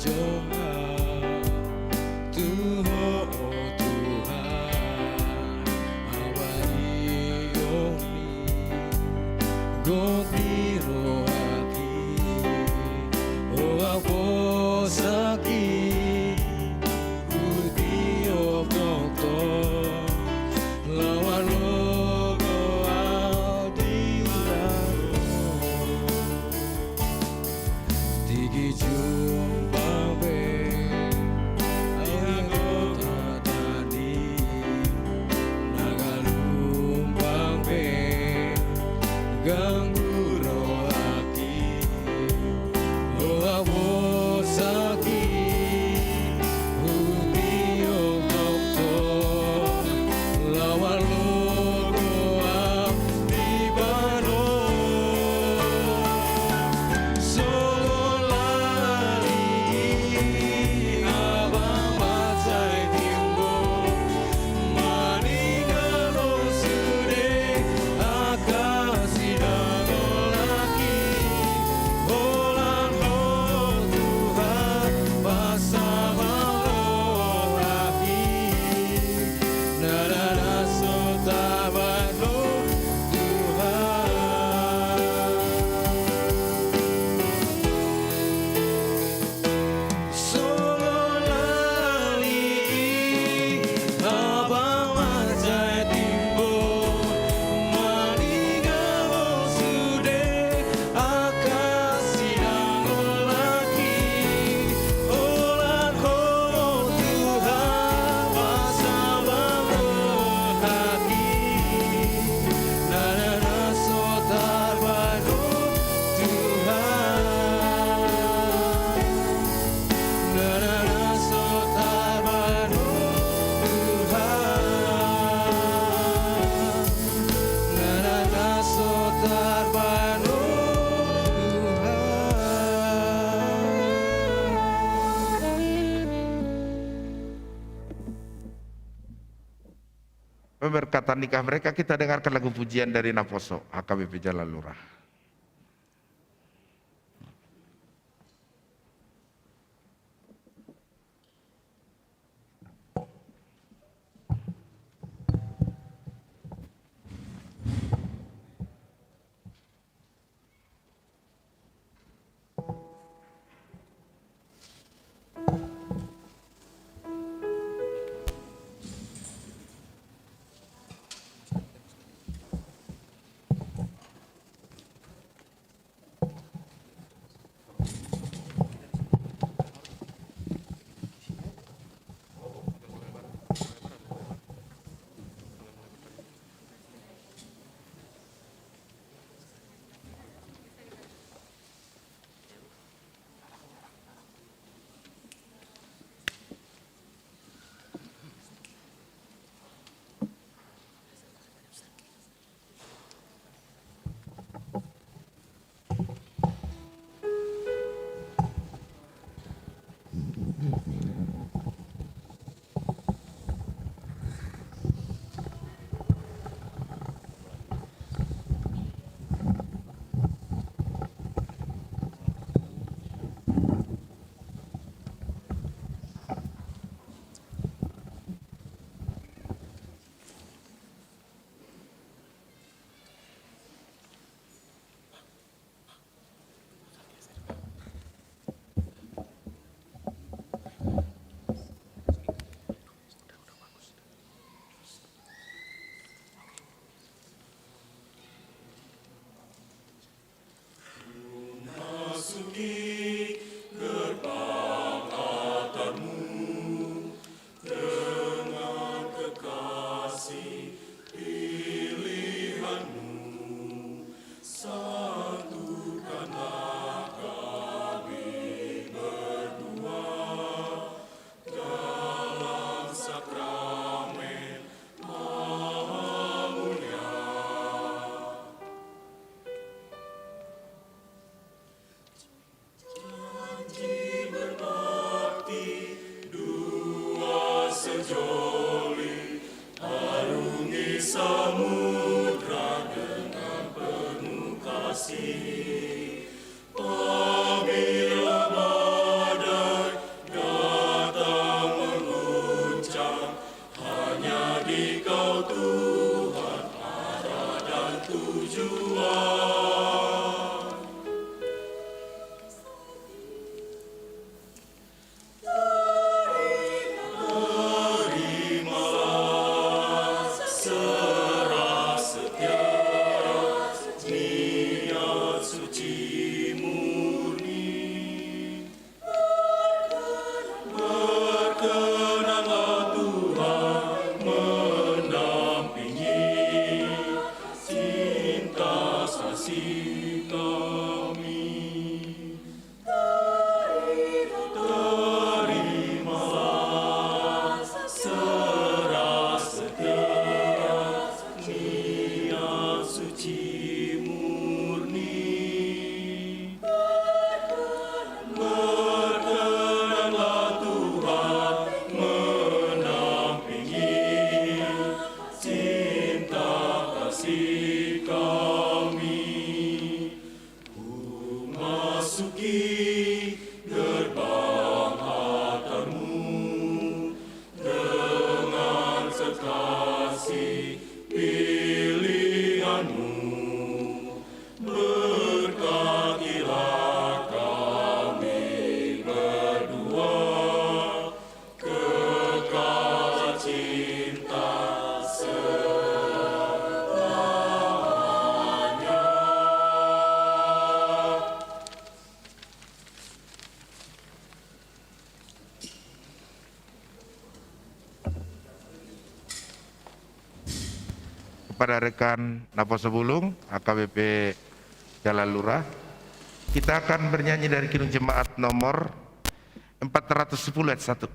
Tuhan, Tuhan, Tuhan, awari oni, gopiro aki, o apo saki, udio doktor, lawan logo audiran, tigi jumpa be, anggota tadi, nagalumpang be, ganggu rohaki, awo sakit, udio doktor, lawan logo abdibano, solo lali, abang macai timbo, maningalo sude, akasidang laki, Olan ho Tuhan, bersama rohaki, nada sotabat lo Tuhan. Solo lali, abang macai timbo, maningalo sude, akasidang laki, Olan ho Tuhan, bersama rohaki, nada sotabat lo Tuhan. Nada sotabat lo Tuhan. Nada sotabat lo Tuhan. Berkata nikah mereka, kita dengarkan lagu pujian dari Naposo, HKBP Jalan Lurah. kepada rekan Naposo Bulung, AKBP Jalan Lurah. Kita akan bernyanyi dari Kidung Jemaat nomor 410 ayat 1.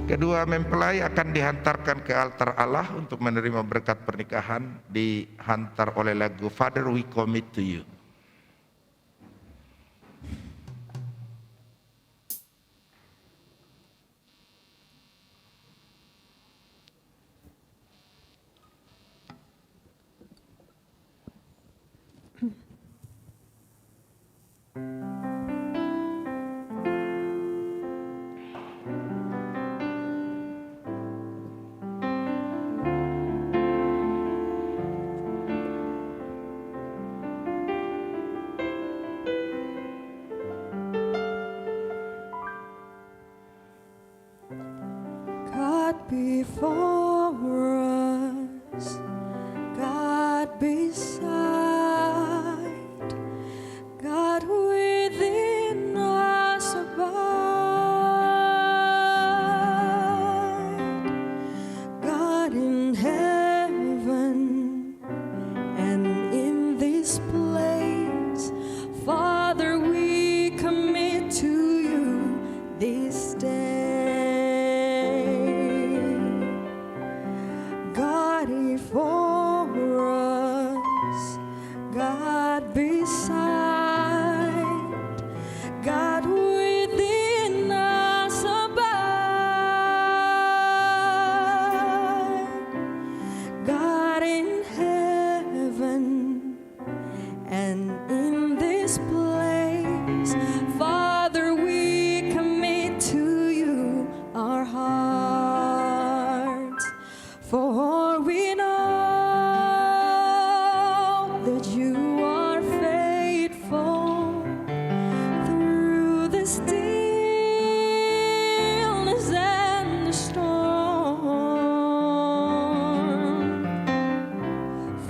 Kedua mempelai akan dihantarkan ke altar Allah untuk menerima berkat pernikahan, dihantar oleh lagu Father We Commit to You. God before us, God beside, God within us abide, God in heaven and in this place. Father, we commit to you this day. God before us, God beside, God within us abide, God in heaven and in this place. Father, we commit to you our hearts, for we know that you are faithful through the stillness and the storm.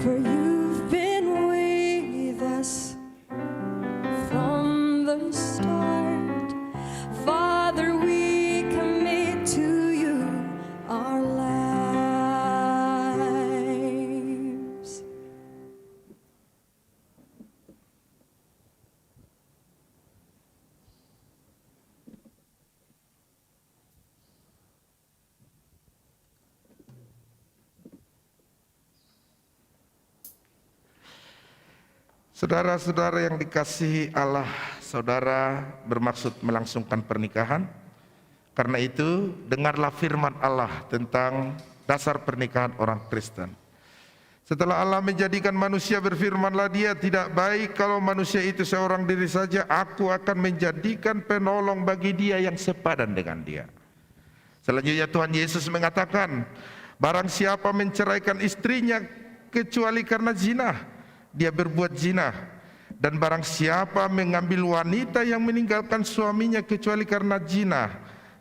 For you've been with us from the start. Father, we commit to you our lives. Saudara-saudara yang dikasihi Allah, saudara bermaksud melangsungkan pernikahan. Karena itu, dengarlah firman Allah tentang dasar pernikahan orang Kristen. Setelah Allah menjadikan manusia, berfirmanlah Dia, tidak baik kalau manusia itu seorang diri saja, aku akan menjadikan penolong bagi dia yang sepadan dengan dia. Selanjutnya Tuhan Yesus mengatakan, barang siapa menceraikan istrinya kecuali karena zina, dia berbuat zina. Dan barang siapa mengambil wanita yang meninggalkan suaminya kecuali karena zina,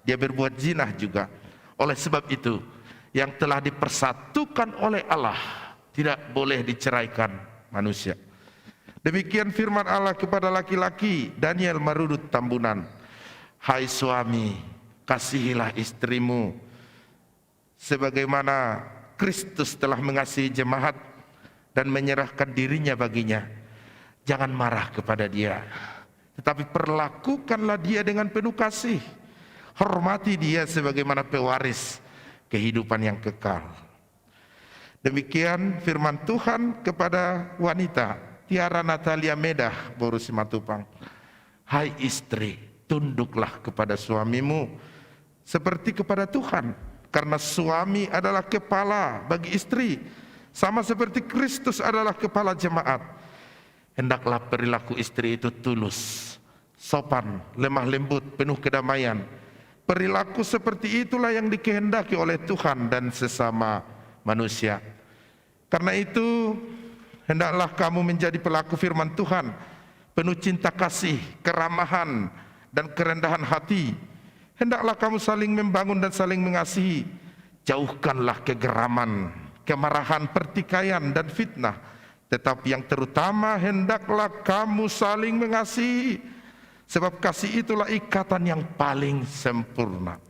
dia berbuat zina juga. Oleh sebab itu, yang telah dipersatukan oleh Allah tidak boleh diceraikan manusia. Demikian firman Allah kepada laki-laki, Daniel Marudut Tambunan. Hai suami, kasihilah istrimu sebagaimana Kristus telah mengasihi jemaat dan menyerahkan dirinya baginya. Jangan marah kepada dia, tetapi perlakukanlah dia dengan penuh kasih. Hormati dia sebagaimana pewaris kehidupan yang kekal. Demikian firman Tuhan kepada wanita Tiara Natalia Medah, Boru Simatupang. Hai istri, tunduklah kepada suamimu seperti kepada Tuhan, karena suami adalah kepala bagi istri, sama seperti Kristus adalah kepala jemaat. Hendaklah perilaku istri itu tulus, sopan, lemah lembut, penuh kedamaian. Perilaku seperti itulah yang dikehendaki oleh Tuhan dan sesama manusia. Karena itu, hendaklah kamu menjadi pelaku firman Tuhan, penuh cinta kasih, keramahan, dan kerendahan hati. Hendaklah kamu saling membangun dan saling mengasihi. Jauhkanlah kegeraman, kemarahan, pertikaian, dan fitnah. Tetapi yang terutama, hendaklah kamu saling mengasihi. Sebab kasih itulah ikatan yang paling sempurna.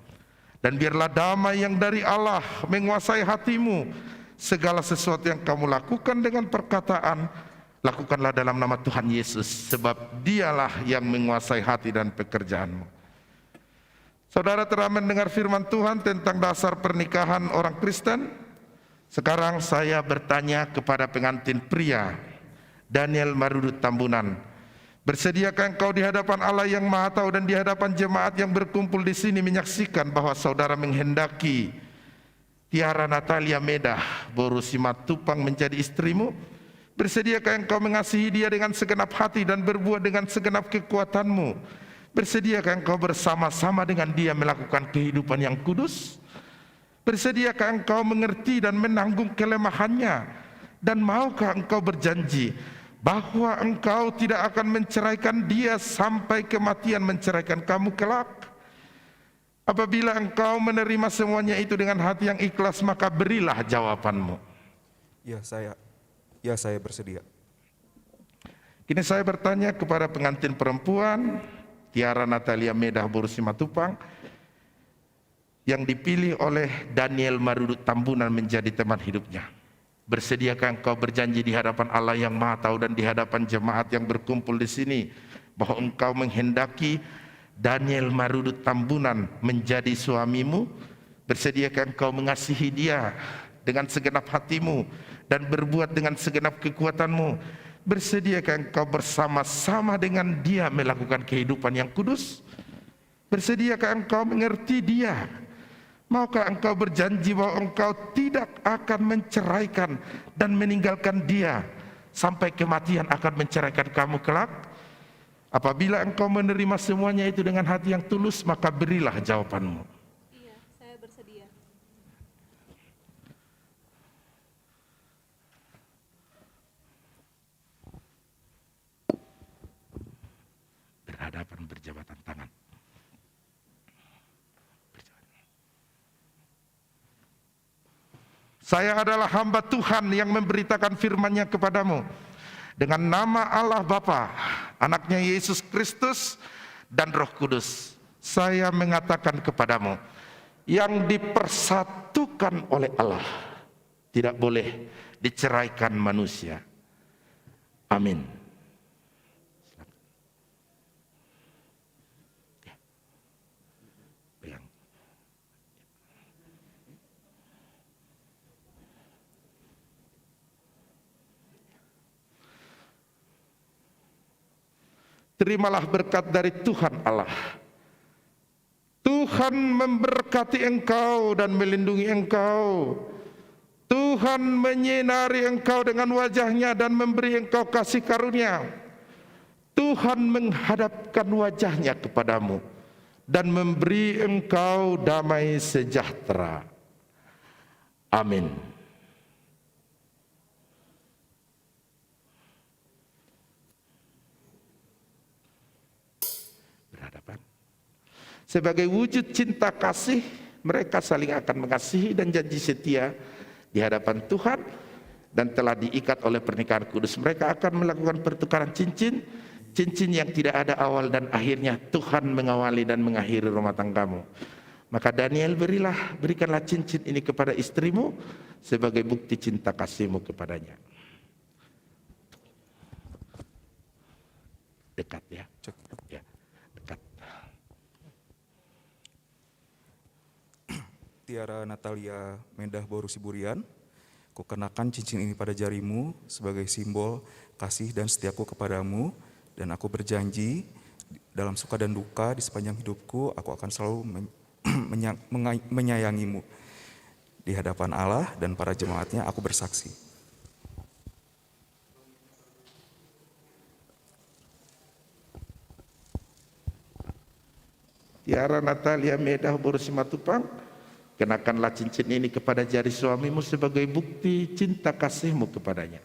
Dan biarlah damai yang dari Allah menguasai hatimu. Segala sesuatu yang kamu lakukan dengan perkataan, lakukanlah dalam nama Tuhan Yesus. Sebab dialah yang menguasai hati dan pekerjaanmu. Saudara telah mendengar firman Tuhan tentang dasar pernikahan orang Kristen. Sekarang saya bertanya kepada pengantin pria, Daniel Marudut Tambunan. Bersediakah engkau di hadapan Allah yang Maha Tahu dan di hadapan jemaat yang berkumpul di sini menyaksikan bahwa saudara menghendaki Tiara Natalia Medah, Boru Simatupang menjadi istrimu? Bersediakah engkau mengasihi dia dengan segenap hati dan berbuat dengan segenap kekuatanmu? Bersediakah engkau bersama-sama dengan dia melakukan kehidupan yang kudus? Bersediakah engkau mengerti dan menanggung kelemahannya? Dan maukah engkau berjanji bahwa engkau tidak akan menceraikan dia sampai kematian menceraikan kamu kelak? Apabila engkau menerima semuanya itu dengan hati yang ikhlas, maka berilah jawabanmu. Ya saya bersedia. Kini saya bertanya kepada pengantin perempuan Tiara Natalia Medah, Boru Simatupang, yang dipilih oleh Daniel Marudut Tambunan menjadi teman hidupnya. Bersediakah engkau berjanji di hadapan Allah yang Maha Tahu dan di hadapan jemaat yang berkumpul di sini bahwa engkau menghendaki Daniel Marudut Tambunan menjadi suamimu? Bersediakah engkau mengasihi dia dengan segenap hatimu dan berbuat dengan segenap kekuatanmu? Bersediakah engkau bersama-sama dengan dia melakukan kehidupan yang kudus? Bersediakah engkau mengerti dia? Maukah engkau berjanji bahwa engkau tidak akan menceraikan dan meninggalkan dia sampai kematian akan menceraikan kamu kelak? Apabila engkau menerima semuanya itu dengan hati yang tulus, maka berilah jawabanmu. Iya, saya bersedia. Berhadapan, berjabatan tangan. Saya adalah hamba Tuhan yang memberitakan firman-Nya kepadamu. Dengan nama Allah Bapa, Anaknya Yesus Kristus, dan Roh Kudus, saya mengatakan kepadamu, yang dipersatukan oleh Allah tidak boleh diceraikan manusia. Amin. Terimalah berkat dari Tuhan Allah. Tuhan memberkati engkau dan melindungi engkau. Tuhan menyinari engkau dengan wajah-Nya dan memberi engkau kasih karunia. Tuhan menghadapkan wajah-Nya kepadamu dan memberi engkau damai sejahtera. Amin. Sebagai wujud cinta kasih, mereka saling akan mengasihi dan janji setia di hadapan Tuhan, dan telah diikat oleh pernikahan kudus. Mereka akan melakukan pertukaran cincin, cincin yang tidak ada awal dan akhirnya. Tuhan mengawali dan mengakhiri rumah tanggamu. Maka Daniel, berikanlah cincin ini kepada istrimu sebagai bukti cinta kasihmu kepadanya. Dekat ya, ya dekat. Tiara Natalia Mendah Boru Siburian, kukenakan cincin ini pada jarimu sebagai simbol kasih dan setiaku kepadamu, dan aku berjanji dalam suka dan duka di sepanjang hidupku aku akan selalu menyayangimu. Di hadapan Allah dan para jemaatnya aku bersaksi. Tiara Natalia Medah Boru Simatupang, kenakanlah cincin ini kepada jari suamimu sebagai bukti cinta kasihmu kepadanya.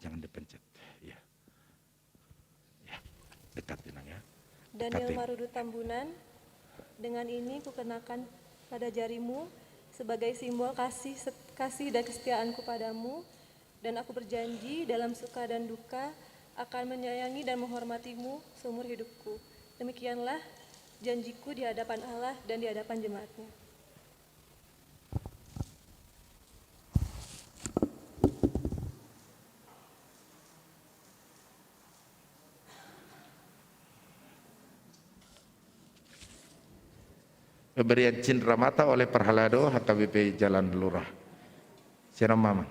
Jangan dipencet, ya. Ya, dekat tenang ya. Daniel Dekat, Marudu Tambunan, dengan ini kukenakan pada jarimu sebagai simbol kasih dan kesetiaanku padamu, dan aku berjanji dalam suka dan duka akan menyayangi dan menghormatimu seumur hidupku. Demikianlah janjiku di hadapan Allah dan di hadapan jemaatnya. Pemberian cindera mata oleh Perhalado HKBP Jalan Lurah. Siram Mama.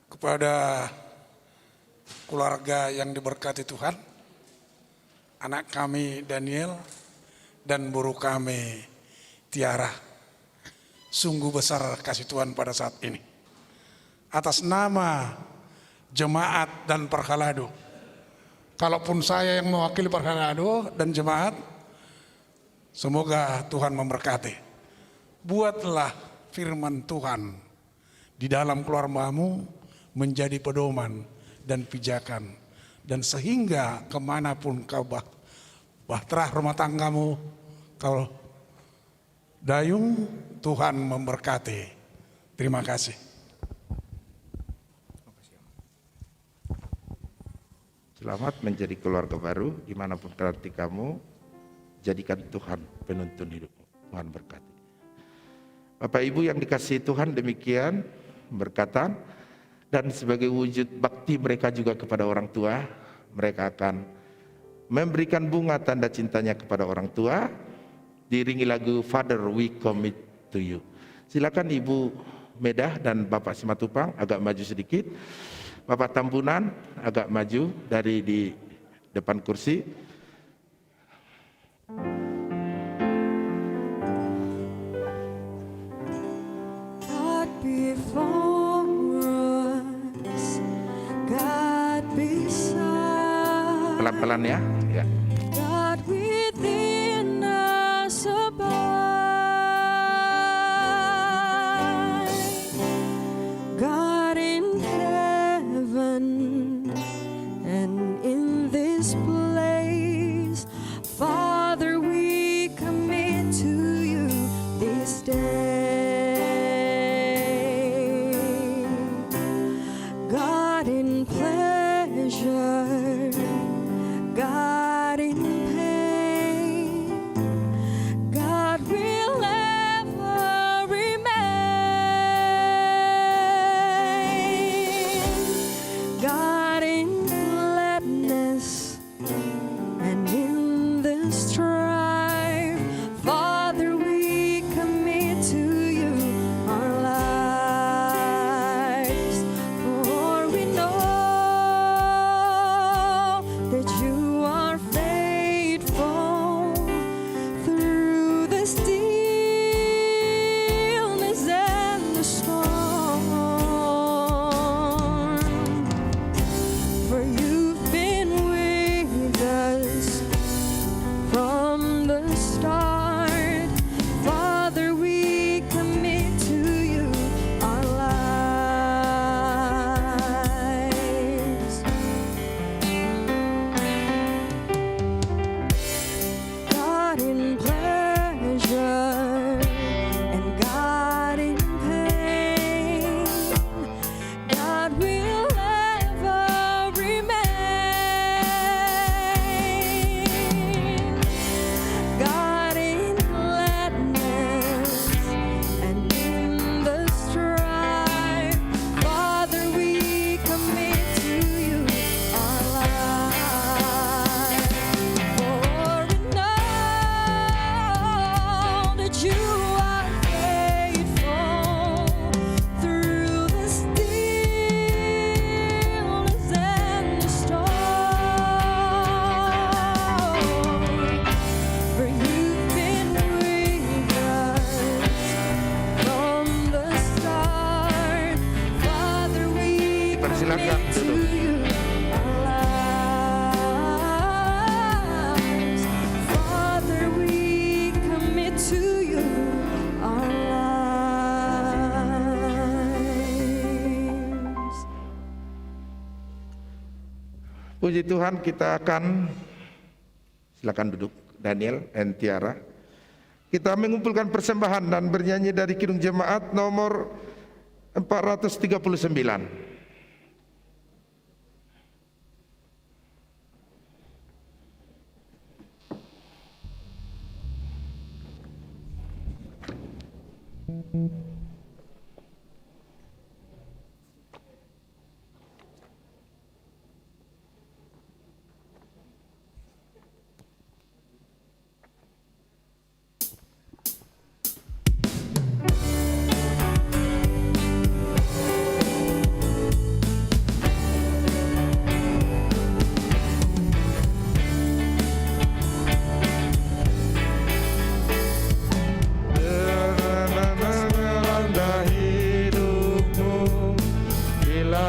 Kepada keluarga yang diberkati Tuhan, anak kami Daniel dan buruh kami Tiara, sungguh besar kasih Tuhan pada saat ini. Atas nama jemaat dan Perhalado, kalaupun saya yang mewakili Perhalado dan jemaat, semoga Tuhan memberkati. Buatlah firman Tuhan di dalam keluargamu menjadi pedoman dan pijakan, dan sehingga kemanapun kau bahtera rumah tanggamu, kau dayung, Tuhan memberkati. Terima kasih. Selamat menjadi keluarga baru, dimanapun nanti kamu, jadikan Tuhan penuntun hidupmu. Tuhan berkati. Bapak Ibu yang dikasihi Tuhan, demikian berkatan, dan sebagai wujud bakti mereka juga kepada orang tua, mereka akan memberikan bunga tanda cintanya kepada orang tua, diiringi lagu Father We Commit to You. Silakan Ibu Medah dan Bapak Simatupang agak maju sedikit. Bapak Tambunan agak maju dari di depan kursi. God before us, God beside, Pelan-pelan ya. Ya. God within us above, God in heaven and in this place. Father, we commit to you this day. God in pleasure, God in pain, God will ever remain. God in gladness and in the strife, Father, we commit to you our lives. For we know that you are faithful through the stillness and the storm. puji Tuhan, kita akan, silakan duduk Daniel and Tiara. Kita mengumpulkan persembahan dan bernyanyi dari Kidung Jemaat nomor 439.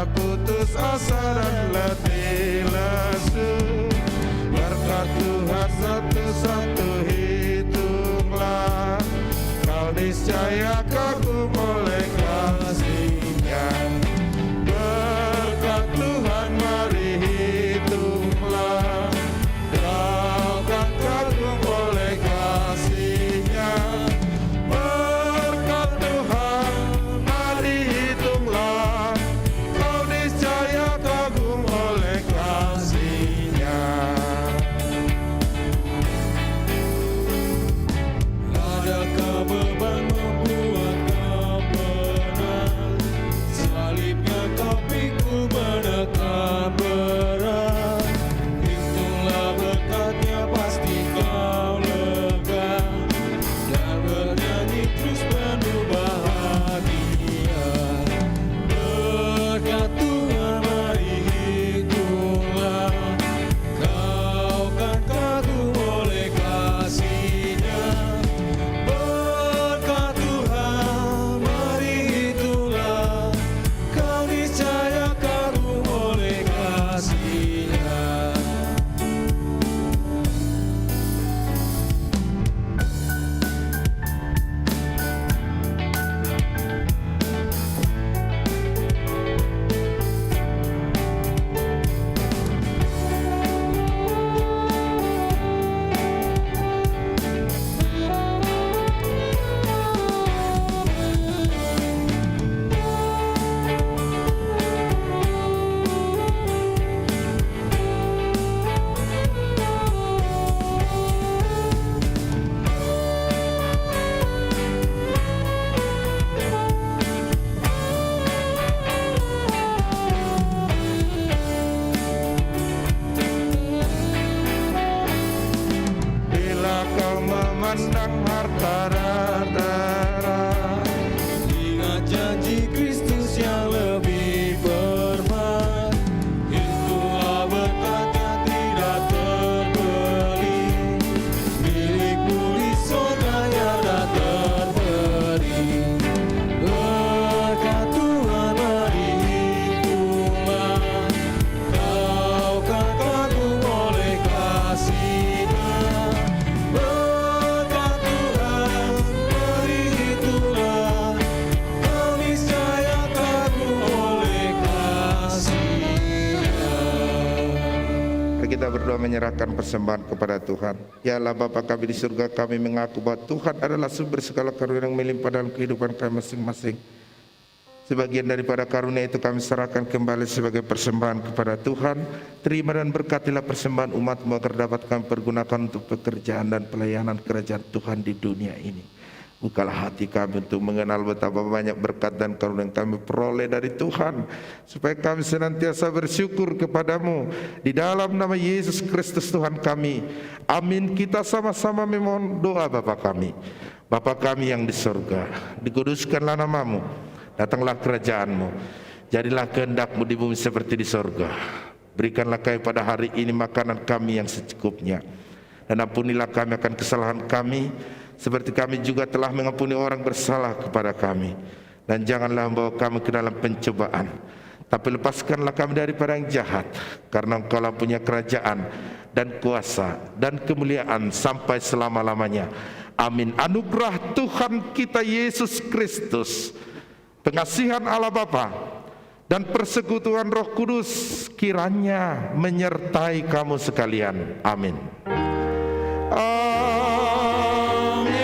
Putus asa dan letih lesu, berkat Tuhan satu-satu hitunglah, kau niscaya kagum oleh kasih-Nya. Berkat Tuhan mari hitunglah, kau kan kagum oleh kasih-Nya. Berkat Tuhan mari hitunglah, kagum oleh kasih-Nya. Adakah beban membuat kau berat? Salibnya kau pikul menekan berat. Hitunglah berkatnya pasti kau lega, dan bernyanyi terus penuh bahagia. Berkat Tuhan mari hitunglah, kau kan kagum oleh kasih-Nya. Berkat Tuhan mari hitunglah, kau niscaya kagum oleh kasih-Nya. Bila kau memandang harta darah, Ingat janji Kristus yang lebih bermat. Itulah berkat yang tidak terbeli, milikmu di surga yang tak terberi. Berkat Tuhan mari hitunglah, kau kan kagum oleh kasih-Nya. Berkat Tuhan mari hitunglah, kau niscaya kagum oleh kasih-Nya. Mari kita berdoa menyerahkan persembahan kepada Tuhan. Ya Allah Bapa kami di surga, kami mengaku bahwa Tuhan adalah sumber segala karunia yang melimpah dalam kehidupan kami masing-masing. Sebagian daripada karunia itu kami serahkan kembali sebagai persembahan kepada Tuhan. Terima dan berkatilah persembahan umat-Mu agar dapat kami pergunakan untuk pekerjaan dan pelayanan kerajaan Tuhan di dunia ini. Bukalah hati kami untuk mengenal betapa banyak berkat dan karunia yang kami peroleh dari Tuhan, supaya kami senantiasa bersyukur kepadamu. Di dalam nama Yesus Kristus Tuhan kami, amin. Kita sama-sama memohon doa Bapa kami. Bapa kami yang di surga, dikuduskanlah namamu, datanglah kerajaan-Mu, jadilah kehendak-Mu di bumi seperti di surga. Berikanlah kami pada hari ini makanan kami yang secukupnya, dan ampunilah kami akan kesalahan kami, seperti kami juga telah mengampuni orang bersalah kepada kami. Dan janganlah membawa kami ke dalam pencobaan, tapi lepaskanlah kami daripada yang jahat, karena Engkau-lah punya kerajaan dan kuasa dan kemuliaan sampai selama-lamanya. Amin. Anugerah Tuhan kita Yesus Kristus, pengasihan Allah Bapa, dan persekutuan Roh Kudus kiranya menyertai kamu sekalian. Amin. Amin.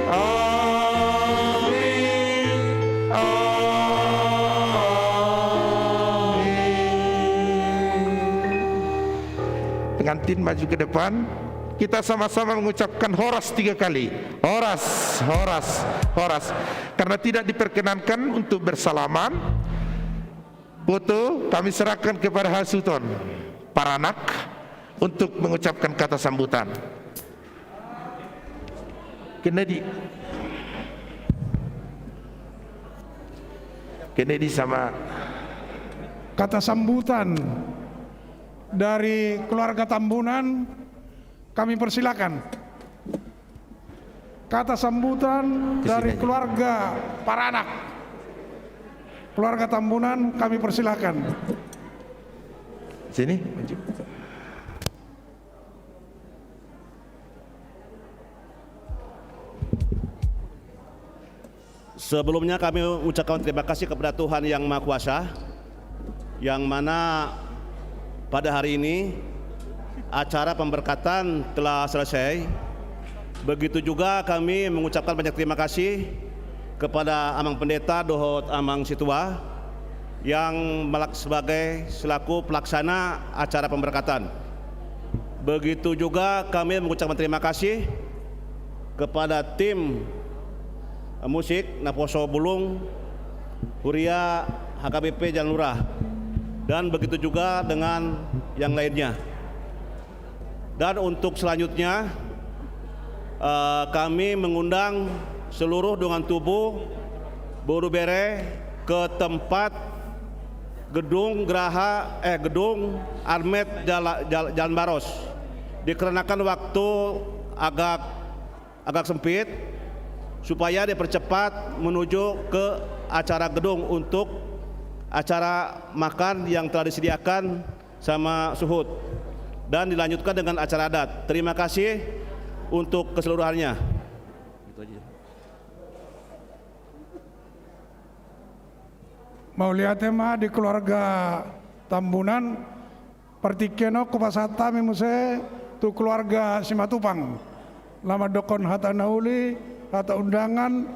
Amin. Amin. Pengantin maju ke depan. Kita sama-sama mengucapkan horas 3 kali. Horas, horas, horas. Karena tidak diperkenankan untuk bersalaman. Foto kami serahkan kepada Hasuton Paranak untuk mengucapkan kata sambutan. Kennedy sama Kata sambutan dari keluarga Tambunan kami persilakan. Kata sambutan dari keluarga Paranak, keluarga Tambunan kami persilakan. Sini, maju. Sebelumnya kami mengucapkan terima kasih kepada Tuhan Yang Maha Kuasa, yang mana pada hari ini acara pemberkatan telah selesai. Begitu juga kami mengucapkan banyak terima kasih kepada Amang Pendeta Dohot Amang Situa yang sebagai selaku pelaksana acara pemberkatan. Begitu juga kami mengucapkan terima kasih kepada tim musik Naposo Bulung, Huria, HKBP Jalan Lurah, dan begitu juga dengan yang lainnya. Dan untuk selanjutnya kami mengundang seluruh dengan tubuh Boru Bere ke tempat gedung gedung Armet Jalan Baros. Dikarenakan waktu agak sempit, supaya dipercepat menuju ke acara gedung untuk acara makan yang telah disediakan sama Suhud, dan dilanjutkan dengan acara adat. Terima kasih untuk keseluruhannya. Mau lihat tema di keluarga Tambunan, pertikeno kupasata mimuse tu keluarga Simatupang. Lama dokon hata nauli, hata undangan,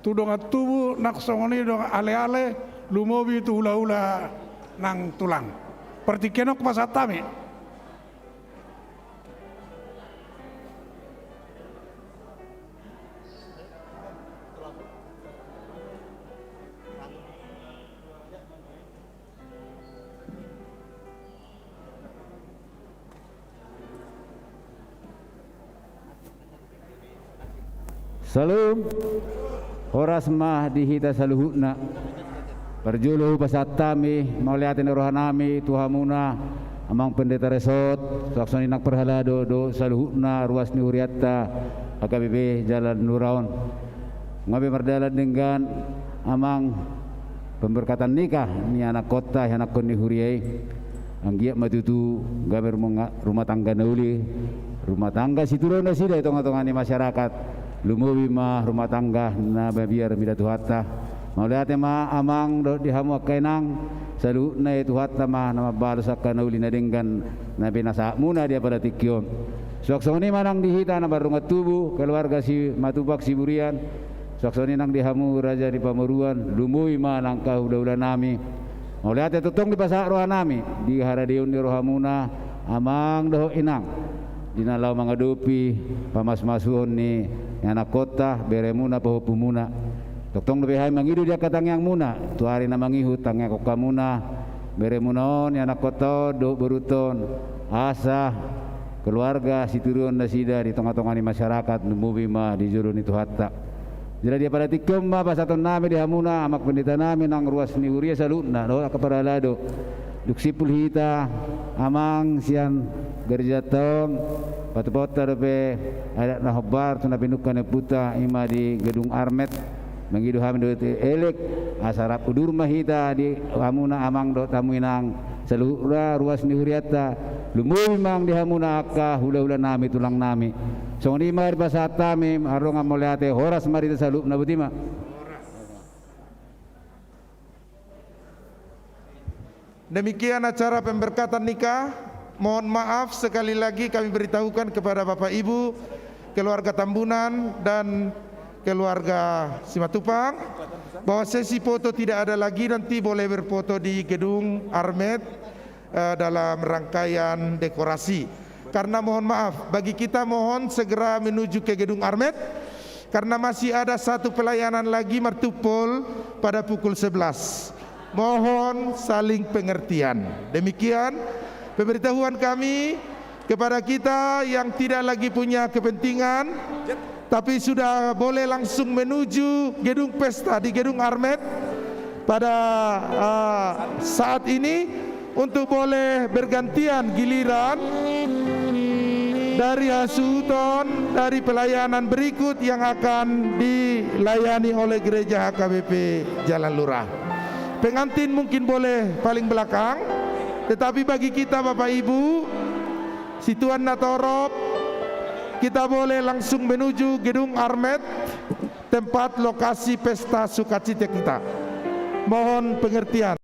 tu donga tubuh naksongoni donga ale-ale, lumobi tu hula-hula nang tulang. Pertikeno kupasata mi. Salam horas mah dihita saluhutna perjuluh pasatami mauliatin rohanami tuhamuna amang pendeta resort saksoni nak perhalado do saluhutna ruas ni huriatta HKBP Jalan Nuraun ngabe mardalan dengan amang pemberkatan nikah ni anak kota anak koni huriai anggiak matutu gaber rumah tangga nauli rumah tangga situron na sida itong-itongan ni masyarakat lumowi mah rumah tangga na biar mida tuhata mauliate mah amang do dihamu kainang salu na tuhata mah nama balsa kana uli na denggan na binasa muna dia pada tikyon soksoni manang dihita na barungat tubuh keluarga si Matubak si Burian soksoni nang dihamu raja di Pamuruan lumowi mah nang kahuda-huda nami mauliate tutong di pasa roha nami di haradiun di rohamuna amang doh inang dinalaw mga dupi pamasmasuhon ni anak kota beremuna pahupumuna toktong lebihay mangidu dia katang yang muna tuari na mangihu tangya koka muna beremunaon anak kota do beruton asa keluarga situruan na sida di tengah-tengah ni masyarakat numubi ma di juru ni tuhata jira dia pada tikom ma pasaton nami di hamuna amak pendeta nami nang ruas ni uria salutna do kaparalado duksipul hita amang sian gereja tong patu-patu be ada na hobar tuna pinukan puta ima di gedung Armet mengidu hamin do elek asarap udur mahita di hamuna amang do tamuinang seluruh ruas ni huriata lumui mang di hamuna akka hula-hula nami tulang nami songni mar pasata mi arong amoliate horas marita salup na butima Demikian acara pemberkatan nikah. Mohon maaf sekali lagi kami beritahukan kepada Bapak Ibu, keluarga Tambunan dan keluarga Simatupang bahwa sesi foto tidak ada lagi, nanti boleh berfoto di gedung Armet dalam rangkaian dekorasi. Karena mohon maaf, bagi kita mohon segera menuju ke gedung Armet karena masih ada satu pelayanan lagi Martupol pada pukul 11. Mohon saling pengertian. Demikian pemberitahuan kami kepada kita yang tidak lagi punya kepentingan tapi sudah boleh langsung menuju gedung pesta di gedung Armet pada saat ini untuk boleh bergantian giliran dari Hasuton dari pelayanan berikut yang akan dilayani oleh gereja HKBP Jalan Lurah. Pengantin mungkin boleh paling belakang, tetapi bagi kita Bapak Ibu, si Tuan Natorop, kita boleh langsung menuju gedung Armet, tempat lokasi pesta sukacita kita. Mohon pengertian.